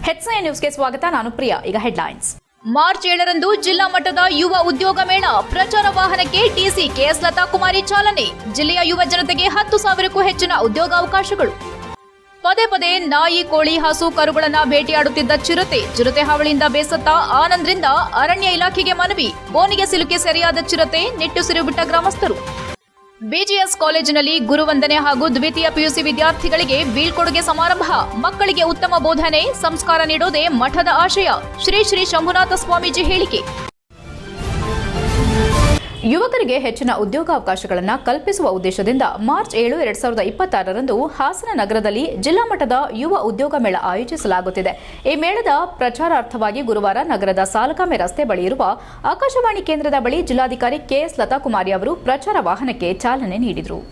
ಹೆಚ್ಐ ನ್ಯೂಸ್ಗೆ ಸ್ವಾಗತ. ನಾನು ಪ್ರಿಯಾ. ಈಗ ಹೆಡ್ಲೈನ್ಸ್. ಮಾರ್ಚ್ 7ರಂದು ಜಿಲ್ಲಾ ಮಟ್ಟದ ಯುವ ಉದ್ಯೋಗ ಮೇಳ, ಪ್ರಚಾರ ವಾಹನಕ್ಕೆ ಡಿಸಿ ಕೆಎಸ್ ಲತಾ ಕುಮಾರಿ ಚಾಲನೆ. ಜಿಲ್ಲೆಯ ಯುವ ಜನತೆಗೆ 10,000ಕ್ಕೂ ಹೆಚ್ಚಿನ ಉದ್ಯೋಗಾವಕಾಶಗಳು. ಪದೇ ಪದೇ ನಾಯಿ, ಕೋಳಿ, ಹಸು, ಕರುಗಳನ್ನ ಬೇಟೆಯಾಡುತ್ತಿದ್ದ ಚಿರತೆ ಹಾವಳಿಯಿಂದ ಬೇಸತ್ತ ಆನಂದ್ರಿಂದ ಅರಣ್ಯ ಇಲಾಖೆಗೆ ಮನವಿ. ಬೋನಿಗೆ ಸಿಲುಕಿ ಸೆರೆಯಾದ ಚಿರತೆ, ನಿಟ್ಟುಸಿರು ಬಿಟ್ಟ ಗ್ರಾಮಸ್ಥರು. ಬಿಜಿಎಸ್ ಕಾಲೇಜಿನಲ್ಲಿ ಗುರುವಂದನೆ ಹಾಗೂ ದ್ವಿತೀಯ ಪಿಯುಸಿ ವಿದ್ಯಾರ್ಥಿಗಳಿಗೆ ಬೀಳ್ಕೊಡುಗೆ ಸಮಾರಂಭ. ಮಕ್ಕಳಿಗೆ ಉತ್ತಮ ಬೋಧನೆ, ಸಂಸ್ಕಾರ ನೀಡೋದೇ ಮಠದ ಆಶಯ. ಶ್ರೀ ಶ್ರೀ ಶಂಭುನಾಥ ಸ್ವಾಮೀಜಿ ಹೇಳಿಕೆ. ಯುವಕರಿಗೆ ಹೆಚ್ಚಿನ ಉದ್ಯೋಗಾವಕಾಶಗಳನ್ನು ಕಲ್ಪಿಸುವ ಉದ್ದೇಶದಿಂದ ಮಾರ್ಚ್ 7, 2026ರಂದು ಹಾಸನ ನಗರದಲ್ಲಿ ಜಿಲ್ಲಾ ಮಟ್ಟದ ಯುವ ಉದ್ಯೋಗ ಮೇಳ ಆಯೋಜಿಸಲಾಗುತ್ತಿದೆ. ಈ ಮೇಳದ ಪ್ರಚಾರಾರ್ಥವಾಗಿ ಗುರುವಾರ ನಗರದ ಸಾಲಗಾಮೆ ರಸ್ತೆ ಬಳಿ ಇರುವ ಆಕಾಶವಾಣಿ ಕೇಂದ್ರದ ಬಳಿ ಜಿಲ್ಲಾಧಿಕಾರಿ ಕೆಎಸ್ ಲತಾ ಕುಮಾರಿ ಅವರು ಪ್ರಚಾರ ವಾಹನಕ್ಕೆ ಚಾಲನೆ ನೀಡಿದರು.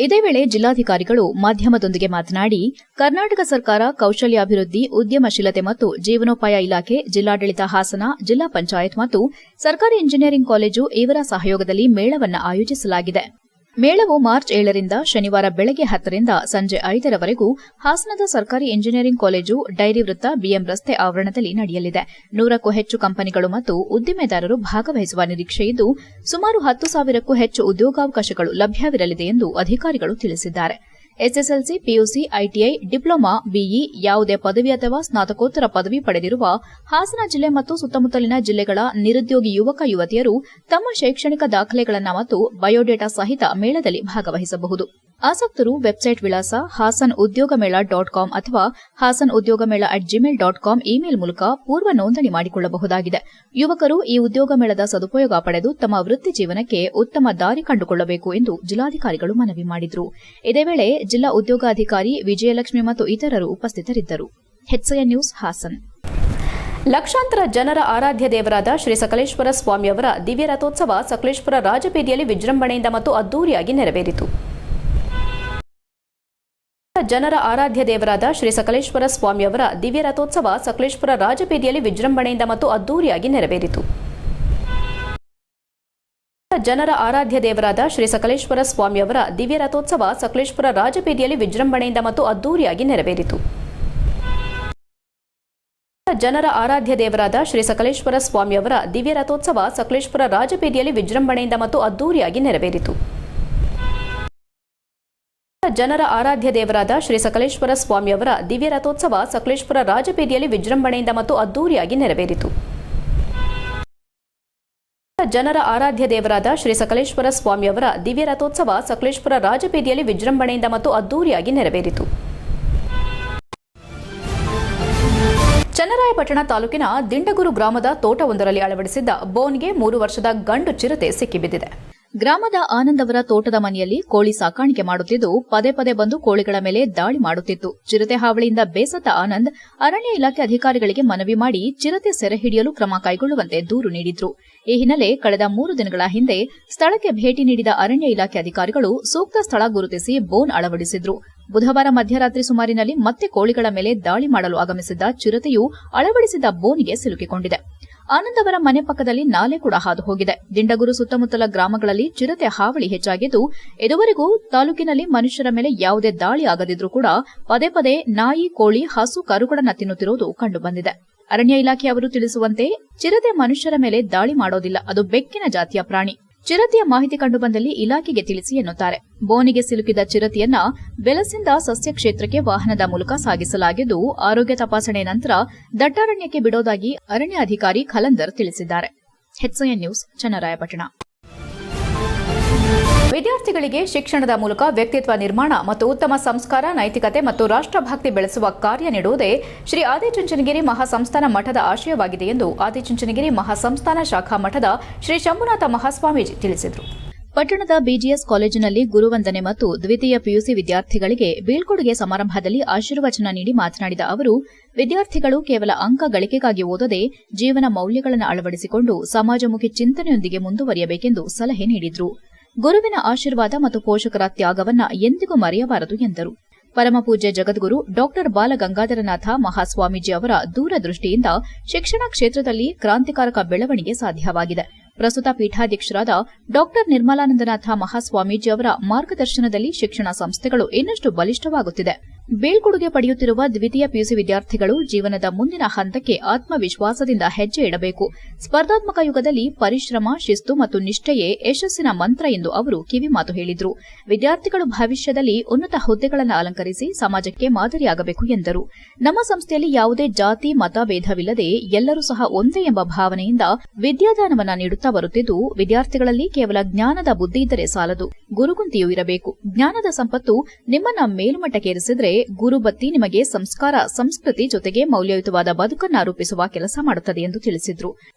ಇದೇ ವೇಳೆ ಜಿಲ್ಲಾಧಿಕಾರಿಗಳು ಮಾಧ್ಯಮದೊಂದಿಗೆ ಮಾತನಾಡಿ, ಕರ್ನಾಟಕ ಸರ್ಕಾರ ಕೌಶಲ್ಯಾಭಿವೃದ್ಧಿ, ಉದ್ಯಮಶೀಲತೆ ಮತ್ತು ಜೀವನೋಪಾಯ ಇಲಾಖೆ, ಜಿಲ್ಲಾಡಳಿತ ಹಾಸನ, ಜಿಲ್ಲಾ ಪಂಚಾಯತ್ ಮತ್ತು ಸರ್ಕಾರಿ ಇಂಜಿನಿಯರಿಂಗ್ ಕಾಲೇಜು ಇವರ ಸಹಯೋಗದಲ್ಲಿ ಮೇಳವನ್ನು ಆಯೋಜಿಸಲಾಗಿದೆ. ಮೇಳವು ಮಾರ್ಚ್ 7ರಿಂದ ಶನಿವಾರ ಬೆಳಗ್ಗೆ 10ರಿಂದ ಸಂಜೆ 5ರವರೆಗೂ ಹಾಸನದ ಸರ್ಕಾರಿ ಇಂಜಿನಿಯರಿಂಗ್ ಕಾಲೇಜು, ಡೈರಿ ವೃತ್ತ, ಬಿಎಂ ರಸ್ತೆ ಆವರಣದಲ್ಲಿ ನಡೆಯಲಿದೆ. 100ಕ್ಕೂ ಹೆಚ್ಚು ಕಂಪನಿಗಳು ಮತ್ತು ಉದ್ದಿಮೆದಾರರು ಭಾಗವಹಿಸುವ ನಿರೀಕ್ಷೆಯಿದ್ದು, ಸುಮಾರು 10,000ಕ್ಕೂ ಹೆಚ್ಚು ಉದ್ಯೋಗಾವಕಾಶಗಳು ಲಭ್ಯವಿರಲಿದೆ ಎಂದು ಅಧಿಕಾರಿಗಳು ತಿಳಿಸಿದ್ದಾರೆ. SSLC, PUC, ITI, diploma, BE, ಯಾವುದೇ ಪದವಿ ಅಥವಾ ಸ್ನಾತಕೋತ್ತರ ಪದವಿ ಪಡೆದಿರುವ ಹಾಸನ ಜಿಲ್ಲೆ ಮತ್ತು ಸುತ್ತಮುತ್ತಲಿನ ಜಿಲ್ಲೆಗಳ ನಿರುದ್ಯೋಗಿ ಯುವಕ ಯುವತಿಯರು ತಮ್ಮ ಶೈಕ್ಷಣಿಕ ದಾಖಲೆಗಳನ್ನು ಮತ್ತು ಬಯೋಡೇಟಾ ಸಹಿತ ಮೇಳದಲ್ಲಿ ಭಾಗವಹಿಸಬಹುದು. ಆಸಕ್ತರು ವೆಬ್ಸೈಟ್ ವಿಳಾಸ hasanudyogmela.com ಅಥವಾ hasanudyogmela@gmail.com ಇಮೇಲ್ ಮೂಲಕ ಪೂರ್ವ ನೋಂದಣಿ ಮಾಡಿಕೊಳ್ಳಬಹುದಾಗಿದೆ. ಯುವಕರು ಈ ಉದ್ಯೋಗ ಮೇಳದ ಸದುಪಯೋಗ ಪಡೆದು ತಮ್ಮ ವೃತ್ತಿ ಜೀವನಕ್ಕೆ ಉತ್ತಮ ದಾರಿ ಕಂಡುಕೊಳ್ಳಬೇಕು ಎಂದು ಜಿಲ್ಲಾಧಿಕಾರಿಗಳು ಮನವಿ ಮಾಡಿದರು. ಇದೇ ವೇಳೆ ಜಿಲ್ಲಾ ಉದ್ಯೋಗಾಧಿಕಾರಿ ವಿಜಯಲಕ್ಷ್ಮಿ ಮತ್ತು ಇತರರು ಉಪಸ್ಥಿತರಿದ್ದರು. H I N news, Hassan. ಲಕ್ಷಾಂತರ ಜನರ ಆರಾಧ್ಯ ದೇವರಾದ ಶ್ರೀ ಸಕಲೇಶ್ವರ ಸ್ವಾಮಿಯವರ ದಿವ್ಯ ರಥೋತ್ಸವ ಸಕಲೇಶ್ವರ ರಾಜಬೀದಿಯಲ್ಲಿ ವಿಜೃಂಭಣೆಯಿಂದ ಮತ್ತು ಅದ್ದೂರಿಯಾಗಿ ನೆರವೇರಿತು. ಜನರ ಆರಾಧ್ಯ ದೇವರಾದ ಶ್ರೀ ಸಕಲೇಶ್ವರ ಸ್ವಾಮಿಯವರ ದಿವ್ಯ ರಥೋತ್ಸವ ಸಕಲೇಶ್ವರ ರಾಜಬೀದಿಯಲ್ಲಿ ವಿಜೃಂಭಣೆಯಿಂದ ಮತ್ತು ಅದ್ದೂರಿಯಾಗಿ ನೆರವೇರಿತು. ಜನರ ಆರಾಧ್ಯ ದೇವರಾದ ಶ್ರೀ ಸಕಲೇಶ್ವರ ಸ್ವಾಮಿಯವರ ದಿವ್ಯ ರಥೋತ್ಸವ ಸಕಲೇಶ್ವರ ರಾಜಬೀದಿಯಲ್ಲಿ ವಿಜೃಂಭಣೆಯಿಂದ ಮತ್ತು ಅದ್ದೂರಿಯಾಗಿ ನೆರವೇರಿತು. ಜನರ ಆರಾಧ್ಯ ದೇವರಾದ ಶ್ರೀ ಸಕಲೇಶ್ವರ ಸ್ವಾಮಿಯವರ ದಿವ್ಯ ರಥೋತ್ಸವ ಸಕಲೇಶ್ವರ ರಾಜಬೀದಿಯಲ್ಲಿ ವಿಜೃಂಭಣೆಯಿಂದ ಮತ್ತು ಅದ್ದೂರಿಯಾಗಿ ನೆರವೇರಿತು. ಜನರ ಆರಾಧ್ಯ ದೇವರಾದ ಶ್ರೀ ಸಕಲೇಶ್ವರ ಸ್ವಾಮಿಯವರ ದಿವ್ಯ ರಥೋತ್ಸವ ಸಕಲೇಶ್ವರ ರಾಜಬೀದಿಯಲ್ಲಿ ವಿಜೃಂಭಣೆಯಿಂದ ಮತ್ತು ಅದ್ದೂರಿಯಾಗಿ ನೆರವೇರಿತು. ಜನರ ಆರಾಧ್ಯ ದೇವರಾದ ಶ್ರೀ ಸಕಲೇಶ್ವರ ಸ್ವಾಮಿಯವರ ದಿವ್ಯ ರಥೋತ್ಸವ ಸಕಲೇಶ್ವರ ರಾಜಬೀದಿಯಲ್ಲಿ ವಿಜೃಂಭಣೆಯಿಂದ ಮತ್ತು ಅದ್ದೂರಿಯಾಗಿ ನೆರವೇರಿತು. ಚನ್ನರಾಯಪಟ್ಟಣ ತಾಲೂಕಿನ ದಿಂಡಗೂರು ಗ್ರಾಮದ ತೋಟವೊಂದರಲ್ಲಿ ಅಳವಡಿಸಿದ್ದ ಬೋನ್ಗೆ 3 ವರ್ಷದ ಗಂಡು ಚಿರತೆ ಸಿಕ್ಕಿಬಿದ್ದಿದೆ. ಗ್ರಾಮದ ಆನಂದ್ ಅವರ ತೋಟದ ಮನೆಯಲ್ಲಿ ಕೋಳಿ ಸಾಕಾಣಿಕೆ ಮಾಡುತ್ತಿದ್ದು, ಪದೇ ಪದೇ ಬಂದು ಕೋಳಿಗಳ ಮೇಲೆ ದಾಳಿ ಮಾಡುತ್ತಿತ್ತು. ಚಿರತೆ ಹಾವಳಿಯಿಂದ ಬೇಸತ್ತ ಆನಂದ್ ಅರಣ್ಯ ಇಲಾಖೆ ಅಧಿಕಾರಿಗಳಿಗೆ ಮನವಿ ಮಾಡಿ ಚಿರತೆ ಸೆರೆ ಹಿಡಿಯಲು ಕ್ರಮ ಕೈಗೊಳ್ಳುವಂತೆ ದೂರು ನೀಡಿದ್ರು. ಈ ಹಿನ್ನೆಲೆ ಕಳೆದ 3 ದಿನಗಳ ಹಿಂದೆ ಸ್ಥಳಕ್ಕೆ ಭೇಟಿ ನೀಡಿದ ಅರಣ್ಯ ಇಲಾಖೆ ಅಧಿಕಾರಿಗಳು ಸೂಕ್ತ ಸ್ಥಳ ಗುರುತಿಸಿ ಬೋನ್ ಅಳವಡಿಸಿದ್ರು. ಬುಧವಾರ ಮಧ್ಯರಾತ್ರಿ ಸುಮಾರಿನಲ್ಲಿ ಮತ್ತೆ ಕೋಳಿಗಳ ಮೇಲೆ ದಾಳಿ ಮಾಡಲು ಆಗಮಿಸಿದ್ದ ಚಿರತೆಯು ಅಳವಡಿಸಿದ್ದ ಬೋನಿಗೆ ಸಿಲುಕಿಕೊಂಡಿದೆ. ಆನಂದ್ ಅವರ ಮನೆ ಪಕ್ಕದಲ್ಲಿ ನಾಲೆ ಕೂಡ ಹಾದು ಹೋಗಿದೆ. ದಿಂಡಗೂರು ಸುತ್ತಮುತ್ತಲ ಗ್ರಾಮಗಳಲ್ಲಿ ಚಿರತೆ ಹಾವಳಿ ಹೆಚ್ಚಾಗಿದ್ದು, ಇದುವರೆಗೂ ತಾಲೂಕಿನಲ್ಲಿ ಮನುಷ್ಯರ ಮೇಲೆ ಯಾವುದೇ ದಾಳಿ ಆಗದಿದ್ರೂ ಕೂಡ ಪದೇ ಪದೇ ನಾಯಿ, ಕೋಳಿ, ಹಸು, ಕರುಗಳನ್ನು ತಿನ್ನುತ್ತಿರುವುದು ಕಂಡುಬಂದಿದೆ. ಅರಣ್ಯ ಇಲಾಖೆಯವರು ತಿಳಿಸುವಂತೆ ಚಿರತೆ ಮನುಷ್ಯರ ಮೇಲೆ ದಾಳಿ ಮಾಡೋದಿಲ್ಲ, ಅದು ಬೆಕ್ಕಿನ ಜಾತಿಯ ಪ್ರಾಣಿ. ಚಿರತೆಯ ಮಾಹಿತಿ ಕಂಡುಬಂದಲ್ಲಿ ಇಲಾಖೆಗೆ ತಿಳಿಸಿ ಎನ್ನುತ್ತಾರೆ. ಬೋನಿಗೆ ಸಿಲುಕಿದ ಚಿರತೆಯನ್ನ ಬೆಲಸಿಂದ ಸಸ್ಯ ಕ್ಷೇತ್ರಕ್ಕೆ ವಾಹನದ ಮೂಲಕ ಸಾಗಿಸಲಾಗಿದ್ದು, ಆರೋಗ್ಯ ತಪಾಸಣೆ ನಂತರ ದಟ್ಟಾರಣ್ಯಕ್ಕೆ ಬಿಡೋದಾಗಿ ಅರಣ್ಯ ಅಧಿಕಾರಿ ಖಲಂದರ್ ತಿಳಿಸಿದ್ದಾರೆ. HIN news, Channarayapatna. ವಿದ್ಯಾರ್ಥಿಗಳಿಗೆ ಶಿಕ್ಷಣದ ಮೂಲಕ ವ್ಯಕ್ತಿತ್ವ ನಿರ್ಮಾಣ ಮತ್ತು ಉತ್ತಮ ಸಂಸ್ಕಾರ, ನೈತಿಕತೆ ಮತ್ತು ರಾಷ್ಟ್ರಭಕ್ತಿ ಬೆಳೆಸುವ ಕಾರ್ಯ ನೀಡುವುದೇ ಶ್ರೀ ಆದಿಚುಂಚನಗಿರಿ ಮಹಾಸಂಸ್ಥಾನ ಮಠದ ಆಶಯವಾಗಿದೆ ಎಂದು ಆದಿಚುಂಚನಗಿರಿ ಮಹಾಸಂಸ್ಥಾನ ಶಾಖಾ ಮಠದ ಶ್ರೀ ಶಂಭುನಾಥ ಮಹಾಸ್ವಾಮೀಜಿ ತಿಳಿಸಿದರು. ಪಟ್ಟಣದ ಬಿಜಿಎಸ್ ಕಾಲೇಜಿನಲ್ಲಿ ಗುರುವಂದನೆ ಮತ್ತು ದ್ವಿತೀಯ ಪಿಯುಸಿ ವಿದ್ಯಾರ್ಥಿಗಳಿಗೆ ಬೀಳ್ಕೊಡುಗೆ ಸಮಾರಂಭದಲ್ಲಿ ಆಶೀರ್ವಚನ ನೀಡಿ ಮಾತನಾಡಿದ ಅವರು, ವಿದ್ಯಾರ್ಥಿಗಳು ಕೇವಲ ಅಂಕ ಗಳಿಕೆಗಾಗಿ ಓದದೆ ಜೀವನ ಮೌಲ್ಯಗಳನ್ನು ಅಳವಡಿಸಿಕೊಂಡು ಸಮಾಜಮುಖಿ ಚಿಂತನೆಯೊಂದಿಗೆ ಮುಂದುವರಿಯಬೇಕೆಂದು ಸಲಹೆ ನೀಡಿದರು. ಗುರುವಿನ ಆಶೀರ್ವಾದ ಮತ್ತು ಪೋಷಕರ ತ್ಯಾಗವನ್ನ ಎಂದಿಗೂ ಮರೆಯಬಾರದು ಎಂದರು. ಪರಮಪೂಜ್ಯ ಜಗದ್ಗುರು ಡಾ ಬಾಲಗಂಗಾಧರನಾಥ ಮಹಾಸ್ವಾಮೀಜಿ ಅವರ ದೂರದೃಷ್ಟಿಯಿಂದ ಶಿಕ್ಷಣ ಕ್ಷೇತ್ರದಲ್ಲಿ ಕ್ರಾಂತಿಕಾರಕ ಬೆಳವಣಿಗೆ ಸಾಧ್ಯವಾಗಿದೆ. ಪ್ರಸ್ತುತ ಪೀಠಾಧ್ಯಕ್ಷರಾದ ಡಾ ನಿರ್ಮಲಾನಂದನಾಥ ಮಹಾಸ್ವಾಮೀಜಿ ಅವರ ಮಾರ್ಗದರ್ಶನದಲ್ಲಿ ಶಿಕ್ಷಣ ಸಂಸ್ಥೆಗಳು ಇನ್ನಷ್ಟು ಬಲಿಷ್ಠವಾಗುತ್ತಿದೆ. ಬೀಳ್ಕೊಡುಗೆ ಪಡೆಯುತ್ತಿರುವ ದ್ವಿತೀಯ ಪಿಯುಸಿ ವಿದ್ಯಾರ್ಥಿಗಳು ಜೀವನದ ಮುಂದಿನ ಹಂತಕ್ಕೆ ಆತ್ಮವಿಶ್ವಾಸದಿಂದ ಹೆಜ್ಜೆ ಇಡಬೇಕು. ಸ್ಪರ್ಧಾತ್ಮಕ ಯುಗದಲ್ಲಿ ಪರಿಶ್ರಮ, ಶಿಸ್ತು ಮತ್ತು ನಿಷ್ಠೆಯೇ ಯಶಸ್ಸಿನ ಮಂತ್ರ ಎಂದು ಅವರು ಕಿವಿಮಾತು ಹೇಳಿದರು. ವಿದ್ಯಾರ್ಥಿಗಳು ಭವಿಷ್ಯದಲ್ಲಿ ಉನ್ನತ ಹುದ್ದೆಗಳನ್ನು ಅಲಂಕರಿಸಿ ಸಮಾಜಕ್ಕೆ ಮಾದರಿಯಾಗಬೇಕು ಎಂದರು. ನಮ್ಮ ಸಂಸ್ಥೆಯಲ್ಲಿ ಯಾವುದೇ ಜಾತಿ ಮತ ಭೇದವಿಲ್ಲದೆ ಎಲ್ಲರೂ ಸಹ ಒಂದೇ ಎಂಬ ಭಾವನೆಯಿಂದ ವಿದ್ಯಾದಾನವನ್ನ ನೀಡುತ್ತಾ ಬರುತ್ತಿದ್ದು, ವಿದ್ಯಾರ್ಥಿಗಳಲ್ಲಿ ಕೇವಲ ಜ್ಞಾನದ ಬುದ್ಧಿ ಇದ್ದರೆ ಸಾಲದು, ಗುರುಗುಂತಿಯೂ ಇರಬೇಕು. ಜ್ಞಾನದ ಸಂಪತ್ತು ನಿಮ್ಮನ್ನ ಮೇಲುಮಟ್ಟಕ್ಕೇರಿಸಿದ್ರೆ ಗುರುಬತ್ತಿ ನಿಮಗೆ ಸಂಸ್ಕಾರ, ಸಂಸ್ಕೃತಿ ಜೊತೆಗೆ ಮೌಲ್ಯಯುತವಾದ ಬದುಕನ್ನು ರೂಪಿಸುವ ಕೆಲಸ ಮಾಡುತ್ತದೆ ಎಂದು ತಿಳಿಸಿದರು.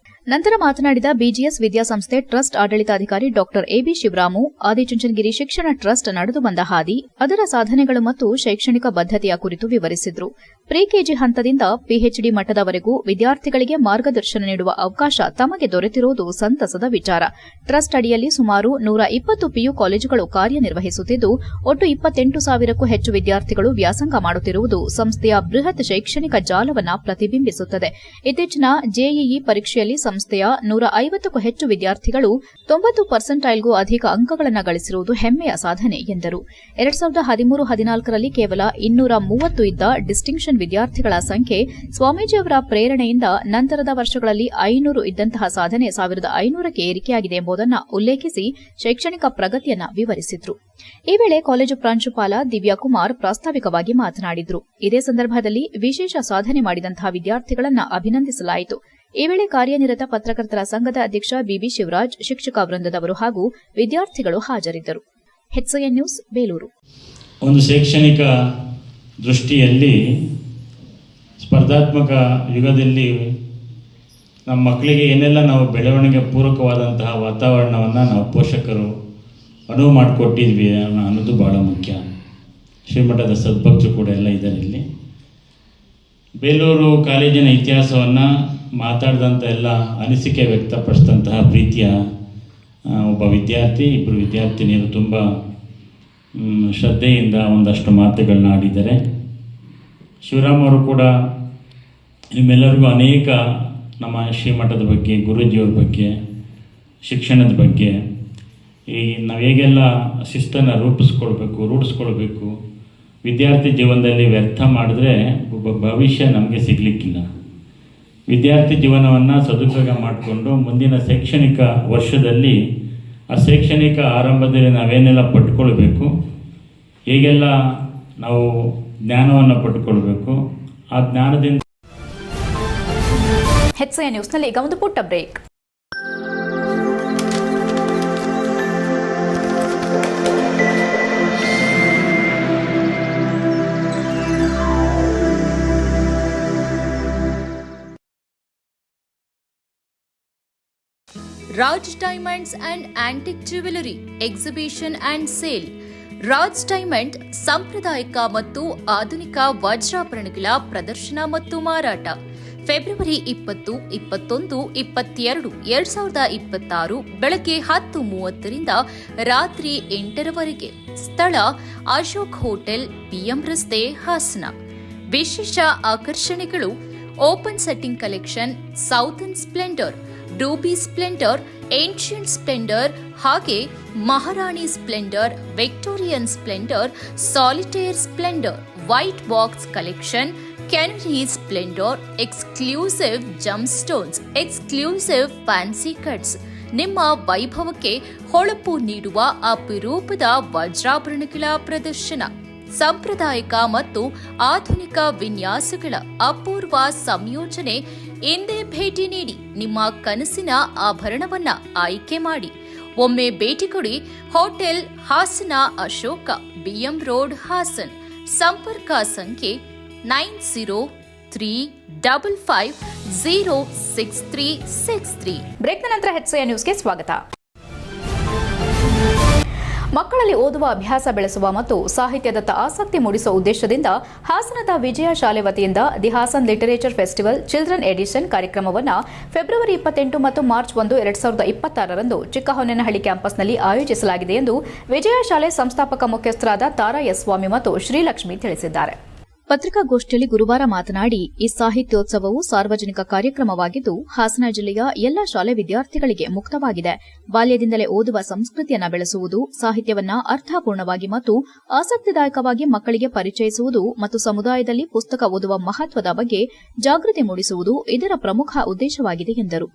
ನಂತರ ಮಾತನಾಡಿದ ಬಿಜಿಎಸ್ ವಿದ್ಯಾಸಂಸ್ಥೆ ಟ್ರಸ್ಟ್ ಆಡಳಿತಾಧಿಕಾರಿ ಡಾ ಎಬಿ ಶಿವರಾಮು, ಆದಿಚುಂಚನಗಿರಿ ಶಿಕ್ಷಣ ಟ್ರಸ್ಟ್ ನಡೆದು ಬಂದ ಹಾದಿ, ಅದರ ಸಾಧನೆಗಳು ಮತ್ತು ಶೈಕ್ಷಣಿಕ ಬದ್ಧತೆಯ ಕುರಿತು ವಿವರಿಸಿದರು. ಪ್ರಿ ಕೆಜಿ ಹಂತದಿಂದ ಪಿಎಚ್ಡಿ ಮಟ್ಟದವರೆಗೂ ವಿದ್ಯಾರ್ಥಿಗಳಿಗೆ ಮಾರ್ಗದರ್ಶನ ನೀಡುವ ಅವಕಾಶ ತಮಗೆ ದೊರೆತಿರುವುದು ಸಂತಸದ ವಿಚಾರ. ಟ್ರಸ್ಟ್ ಅಡಿಯಲ್ಲಿ ಸುಮಾರು 120 ಪಿಯು ಕಾಲೇಜುಗಳು ಕಾರ್ಯನಿರ್ವಹಿಸುತ್ತಿದ್ದು, ಒಟ್ಟು 28,000ಕ್ಕೂ ಹೆಚ್ಚು ವಿದ್ಯಾರ್ಥಿಗಳು ವ್ಯಾಸಂಗ ಮಾಡುತ್ತಿರುವುದು ಸಂಸ್ಥೆಯ ಬೃಹತ್ ಶೈಕ್ಷಣಿಕ ಜಾಲವನ್ನು ಪ್ರತಿಬಿಂಬಿಸುತ್ತದೆ. ಇತ್ತೀಚಿನ ಜೆಇಇ ಪರೀಕ್ಷೆಯಲ್ಲಿ ಸಂಸ್ಥೆಯ 150ಕ್ಕೂ ಹೆಚ್ಚು ವಿದ್ಯಾರ್ಥಿಗಳು 90% ಅಧಿಕ ಅಂಕಗಳನ್ನು ಗಳಿಸಿರುವುದು ಹೆಮ್ಮೆಯ ಸಾಧನೆ ಎಂದರು. 2013-14ರಲ್ಲಿ ಕೇವಲ 230 ಇದ್ದ ಡಿಸ್ಟಿಂಕ್ಷನ್ ವಿದ್ಯಾರ್ಥಿಗಳ ಸಂಖ್ಯೆ ಸ್ವಾಮೀಜಿ ಅವರ ಪ್ರೇರಣೆಯಿಂದ ನಂತರದ ವರ್ಷಗಳಲ್ಲಿ 500 ಇದ್ದಂತಹ ಸಾಧನೆ 1500ಕ್ಕೆ ಏರಿಕೆಯಾಗಿದೆ ಎಂಬುದನ್ನು ಉಲ್ಲೇಖಿಸಿ ಶೈಕ್ಷಣಿಕ ಪ್ರಗತಿಯನ್ನು ವಿವರಿಸಿದರು. ಈ ವೇಳೆ ಕಾಲೇಜು ಪ್ರಾಂಶುಪಾಲ ದಿವ್ಯಾಕುಮಾರ್ ಪ್ರಾಸ್ತಾವಿಕವಾಗಿ ಮಾತನಾಡಿದರು. ಇದೇ ಸಂದರ್ಭದಲ್ಲಿ ವಿಶೇಷ ಸಾಧನೆ ಮಾಡಿದಂತಹ ವಿದ್ಯಾರ್ಥಿಗಳನ್ನು ಅಭಿನಂದಿಸಲಾಯಿತು. ಈ ವೇಳೆ ಕಾರ್ಯನಿರತ ಪತ್ರಕರ್ತರ ಸಂಘದ ಅಧ್ಯಕ್ಷ ಬಿಬಿ ಶಿವರಾಜ್, ಶಿಕ್ಷಕ ವೃಂದದವರು ಹಾಗೂ ವಿದ್ಯಾರ್ಥಿಗಳು ಹಾಜರಿದ್ದರು. HCN news, Belur. ಒಂದು ಶೈಕ್ಷಣಿಕ ದೃಷ್ಟಿಯಲ್ಲಿ ಸ್ಪರ್ಧಾತ್ಮಕ ಯುಗದಲ್ಲಿ ನಮ್ಮ ಮಕ್ಕಳಿಗೆ ಏನೆಲ್ಲ ನಾವು ಬೆಳವಣಿಗೆ ಪೂರಕವಾದಂತಹ ವಾತಾವರಣವನ್ನು ನಾವು ಪೋಷಕರು ಅನುವು ಮಾಡಿಕೊಟ್ಟಿದ್ವಿ ಅನ್ನೋದು ಭಾಳ ಮುಖ್ಯ. ಶ್ರೀಮಠದ ಸದ್ಭಕ್ತರು ಕೂಡ ಎಲ್ಲ ಇದ್ದಾರೆ ಇಲ್ಲಿ. ಬೇಲೂರು ಕಾಲೇಜಿನ ಇತಿಹಾಸವನ್ನು ಮಾತಾಡಿದಂಥ ಎಲ್ಲ ಅನಿಸಿಕೆ ವ್ಯಕ್ತಪಡಿಸಿದಂತಹ ಪ್ರೀತಿಯ ಒಬ್ಬ ವಿದ್ಯಾರ್ಥಿ, ಇಬ್ಬರು ವಿದ್ಯಾರ್ಥಿನಿಯರು ತುಂಬ ಶ್ರದ್ಧೆಯಿಂದ ಒಂದಷ್ಟು ಮಾತುಗಳನ್ನ ಆಡಿದ್ದಾರೆ. ಶಿವರಾಮ್ ಅವರು ಕೂಡ ನಿಮ್ಮೆಲ್ಲರಿಗೂ ಅನೇಕ ನಮ್ಮ ಶ್ರೀಮಠದ ಬಗ್ಗೆ, ಗುರೂಜಿಯವ್ರ ಬಗ್ಗೆ, ಶಿಕ್ಷಣದ ಬಗ್ಗೆ, ಈ ನಾವು ಹೇಗೆಲ್ಲ ಶಿಸ್ತನ್ನು ರೂಢಿಸ್ಕೊಳ್ಬೇಕು, ವಿದ್ಯಾರ್ಥಿ ಜೀವನದಲ್ಲಿ ವ್ಯರ್ಥ ಮಾಡಿದ್ರೆ ಭವಿಷ್ಯ ನಮಗೆ ಸಿಗಲಿಕ್ಕಿಲ್ಲ. ವಿದ್ಯಾರ್ಥಿ ಜೀವನವನ್ನು ಸದುಪಯೋಗ ಮಾಡಿಕೊಂಡು ಮುಂದಿನ ಶೈಕ್ಷಣಿಕ ವರ್ಷದಲ್ಲಿ ಆ ಶೈಕ್ಷಣಿಕ ಆರಂಭದಲ್ಲಿ ನಾವೇನೆಲ್ಲ ಪಡ್ಕೊಳ್ಬೇಕು, ಹೇಗೆಲ್ಲ ನಾವು ಜ್ಞಾನವನ್ನು ಪಡ್ಕೊಳ್ಬೇಕು, ಆ ಜ್ಞಾನದಿಂದ. HCN ನ್ಯೂಸ್ನಲ್ಲಿ ಈಗ ಒಂದು ಪುಟ್ಟ break. Raj diamonds and antique jewellery exhibition and sale. Raj diamond ಸಾಂಪ್ರದಾಯಿಕ ಮತ್ತು ಆಧುನಿಕ ವಜ್ರಾಭರಣಗಳ ಪ್ರದರ್ಶನ ಮತ್ತು ಮಾರಾಟ. ಫೆಬ್ರವರಿ 20, 21, 22, 2026 ಬೆಳಗ್ಗೆ 10:30ರಿಂದ ರಾತ್ರಿ 8ರವರೆಗೆ. ಸ್ಥಳ ಅಶೋಕ್ ಹೋಟೆಲ್, PM ರಸ್ತೆ, ಹಾಸನ. ವಿಶೇಷ ಆಕರ್ಷಣೆಗಳು: open setting collection, southern splendour, ruby splendour, ancient splendour ಹಾಗೆ Maharani splendour, Victorian splendour, solitaire splendour, white box collection, canary splendour, exclusive gem stones, exclusive fancy cuts. ನಿಮ್ಮ ವೈಭವಕ್ಕೆ ಹೊಳಪು ನೀಡುವ ಅಪರೂಪದ ವಜ್ರಾಭರಣಗಳ ಪ್ರದರ್ಶನ. ಸಾಂಪ್ರದಾಯಿಕ ಮತ್ತು ಆಧುನಿಕ ವಿನ್ಯಾಸಗಳ ಅಪೂರ್ವ ಸಂಯೋಜನೆ. ಇಂದೇ ಭೇಟಿ ನೀಡಿ ನಿಮ್ಮ ಕನಸಿನ ಆಭರಣವನ್ನ ಆಯ್ಕೆ ಮಾಡಿ. ಒಮ್ಮೆ ಭೇಟಿ ಕೊಡಿ. Hotel Hassan, Ashoka, BM road, Hassan. ಸಂಪರ್ಕ ಸಂಖ್ಯೆ 9035506363. ಬ್ರೇಕ್ನ ನಂತರ HCN ನ್ಯೂಸ್ಗೆ ಸ್ವಾಗತ. ಮಕ್ಕಳಲ್ಲಿ ಓದುವ ಅಭ್ಯಾಸ ಬೆಳೆಸುವ ಮತ್ತು ಸಾಹಿತ್ಯದತ್ತ ಆಸಕ್ತಿ ಮೂಡಿಸುವ ಉದ್ದೇಶದಿಂದ ಹಾಸನದ ವಿಜಯ ಶಾಲೆ ವತಿಯಿಂದ the Hassan literature festival children edition ಕಾರ್ಯಕ್ರಮವನ್ನು ಫೆಬ್ರವರಿ 28 ಮತ್ತು ಮಾರ್ಚ್ 1, 2026ರಂದು ಚಿಕ್ಕಹೊನ್ನೇನಹಳ್ಳಿ ಕ್ಯಾಂಪಸ್ನಲ್ಲಿ ಆಯೋಜಿಸಲಾಗಿದೆ ಎಂದು ವಿಜಯ ಶಾಲೆ ಸಂಸ್ಥಾಪಕ ಮುಖ್ಯಸ್ಥರಾದ ತಾರಾ ಎಸ್ ಸ್ವಾಮಿ ಮತ್ತು ಶ್ರೀಲಕ್ಷ್ಮಿ ತಿಳಿಸಿದ್ದಾರೆ. ಪತ್ರಿಕಾಗೋಷ್ಠಿಯಲ್ಲಿ ಗುರುವಾರ ಮಾತನಾಡಿ, ಈ ಸಾಹಿತ್ಯೋತ್ಸವವು ಸಾರ್ವಜನಿಕ ಕಾರ್ಯಕ್ರಮವಾಗಿದ್ದು ಹಾಸನ ಜಿಲ್ಲೆಯ ಎಲ್ಲಾ ಶಾಲೆ ವಿದ್ಯಾರ್ಥಿಗಳಿಗೆ ಮುಕ್ತವಾಗಿದೆ. ಬಾಲ್ಯದಿಂದಲೇ ಓದುವ ಸಂಸ್ಕೃತಿಯನ್ನು ಬೆಳೆಸುವುದು, ಸಾಹಿತ್ಯವನ್ನ ಅರ್ಥಪೂರ್ಣವಾಗಿ ಮತ್ತು ಆಸಕ್ತಿದಾಯಕವಾಗಿ ಮಕ್ಕಳಿಗೆ ಪರಿಚಯಿಸುವುದು ಮತ್ತು ಸಮುದಾಯದಲ್ಲಿ ಪುಸ್ತಕ ಓದುವ ಮಹತ್ವದ ಬಗ್ಗೆ ಜಾಗೃತಿ ಮೂಡಿಸುವುದು ಇದರ ಪ್ರಮುಖ ಉದ್ದೇಶವಾಗಿದೆ ಎಂದರು.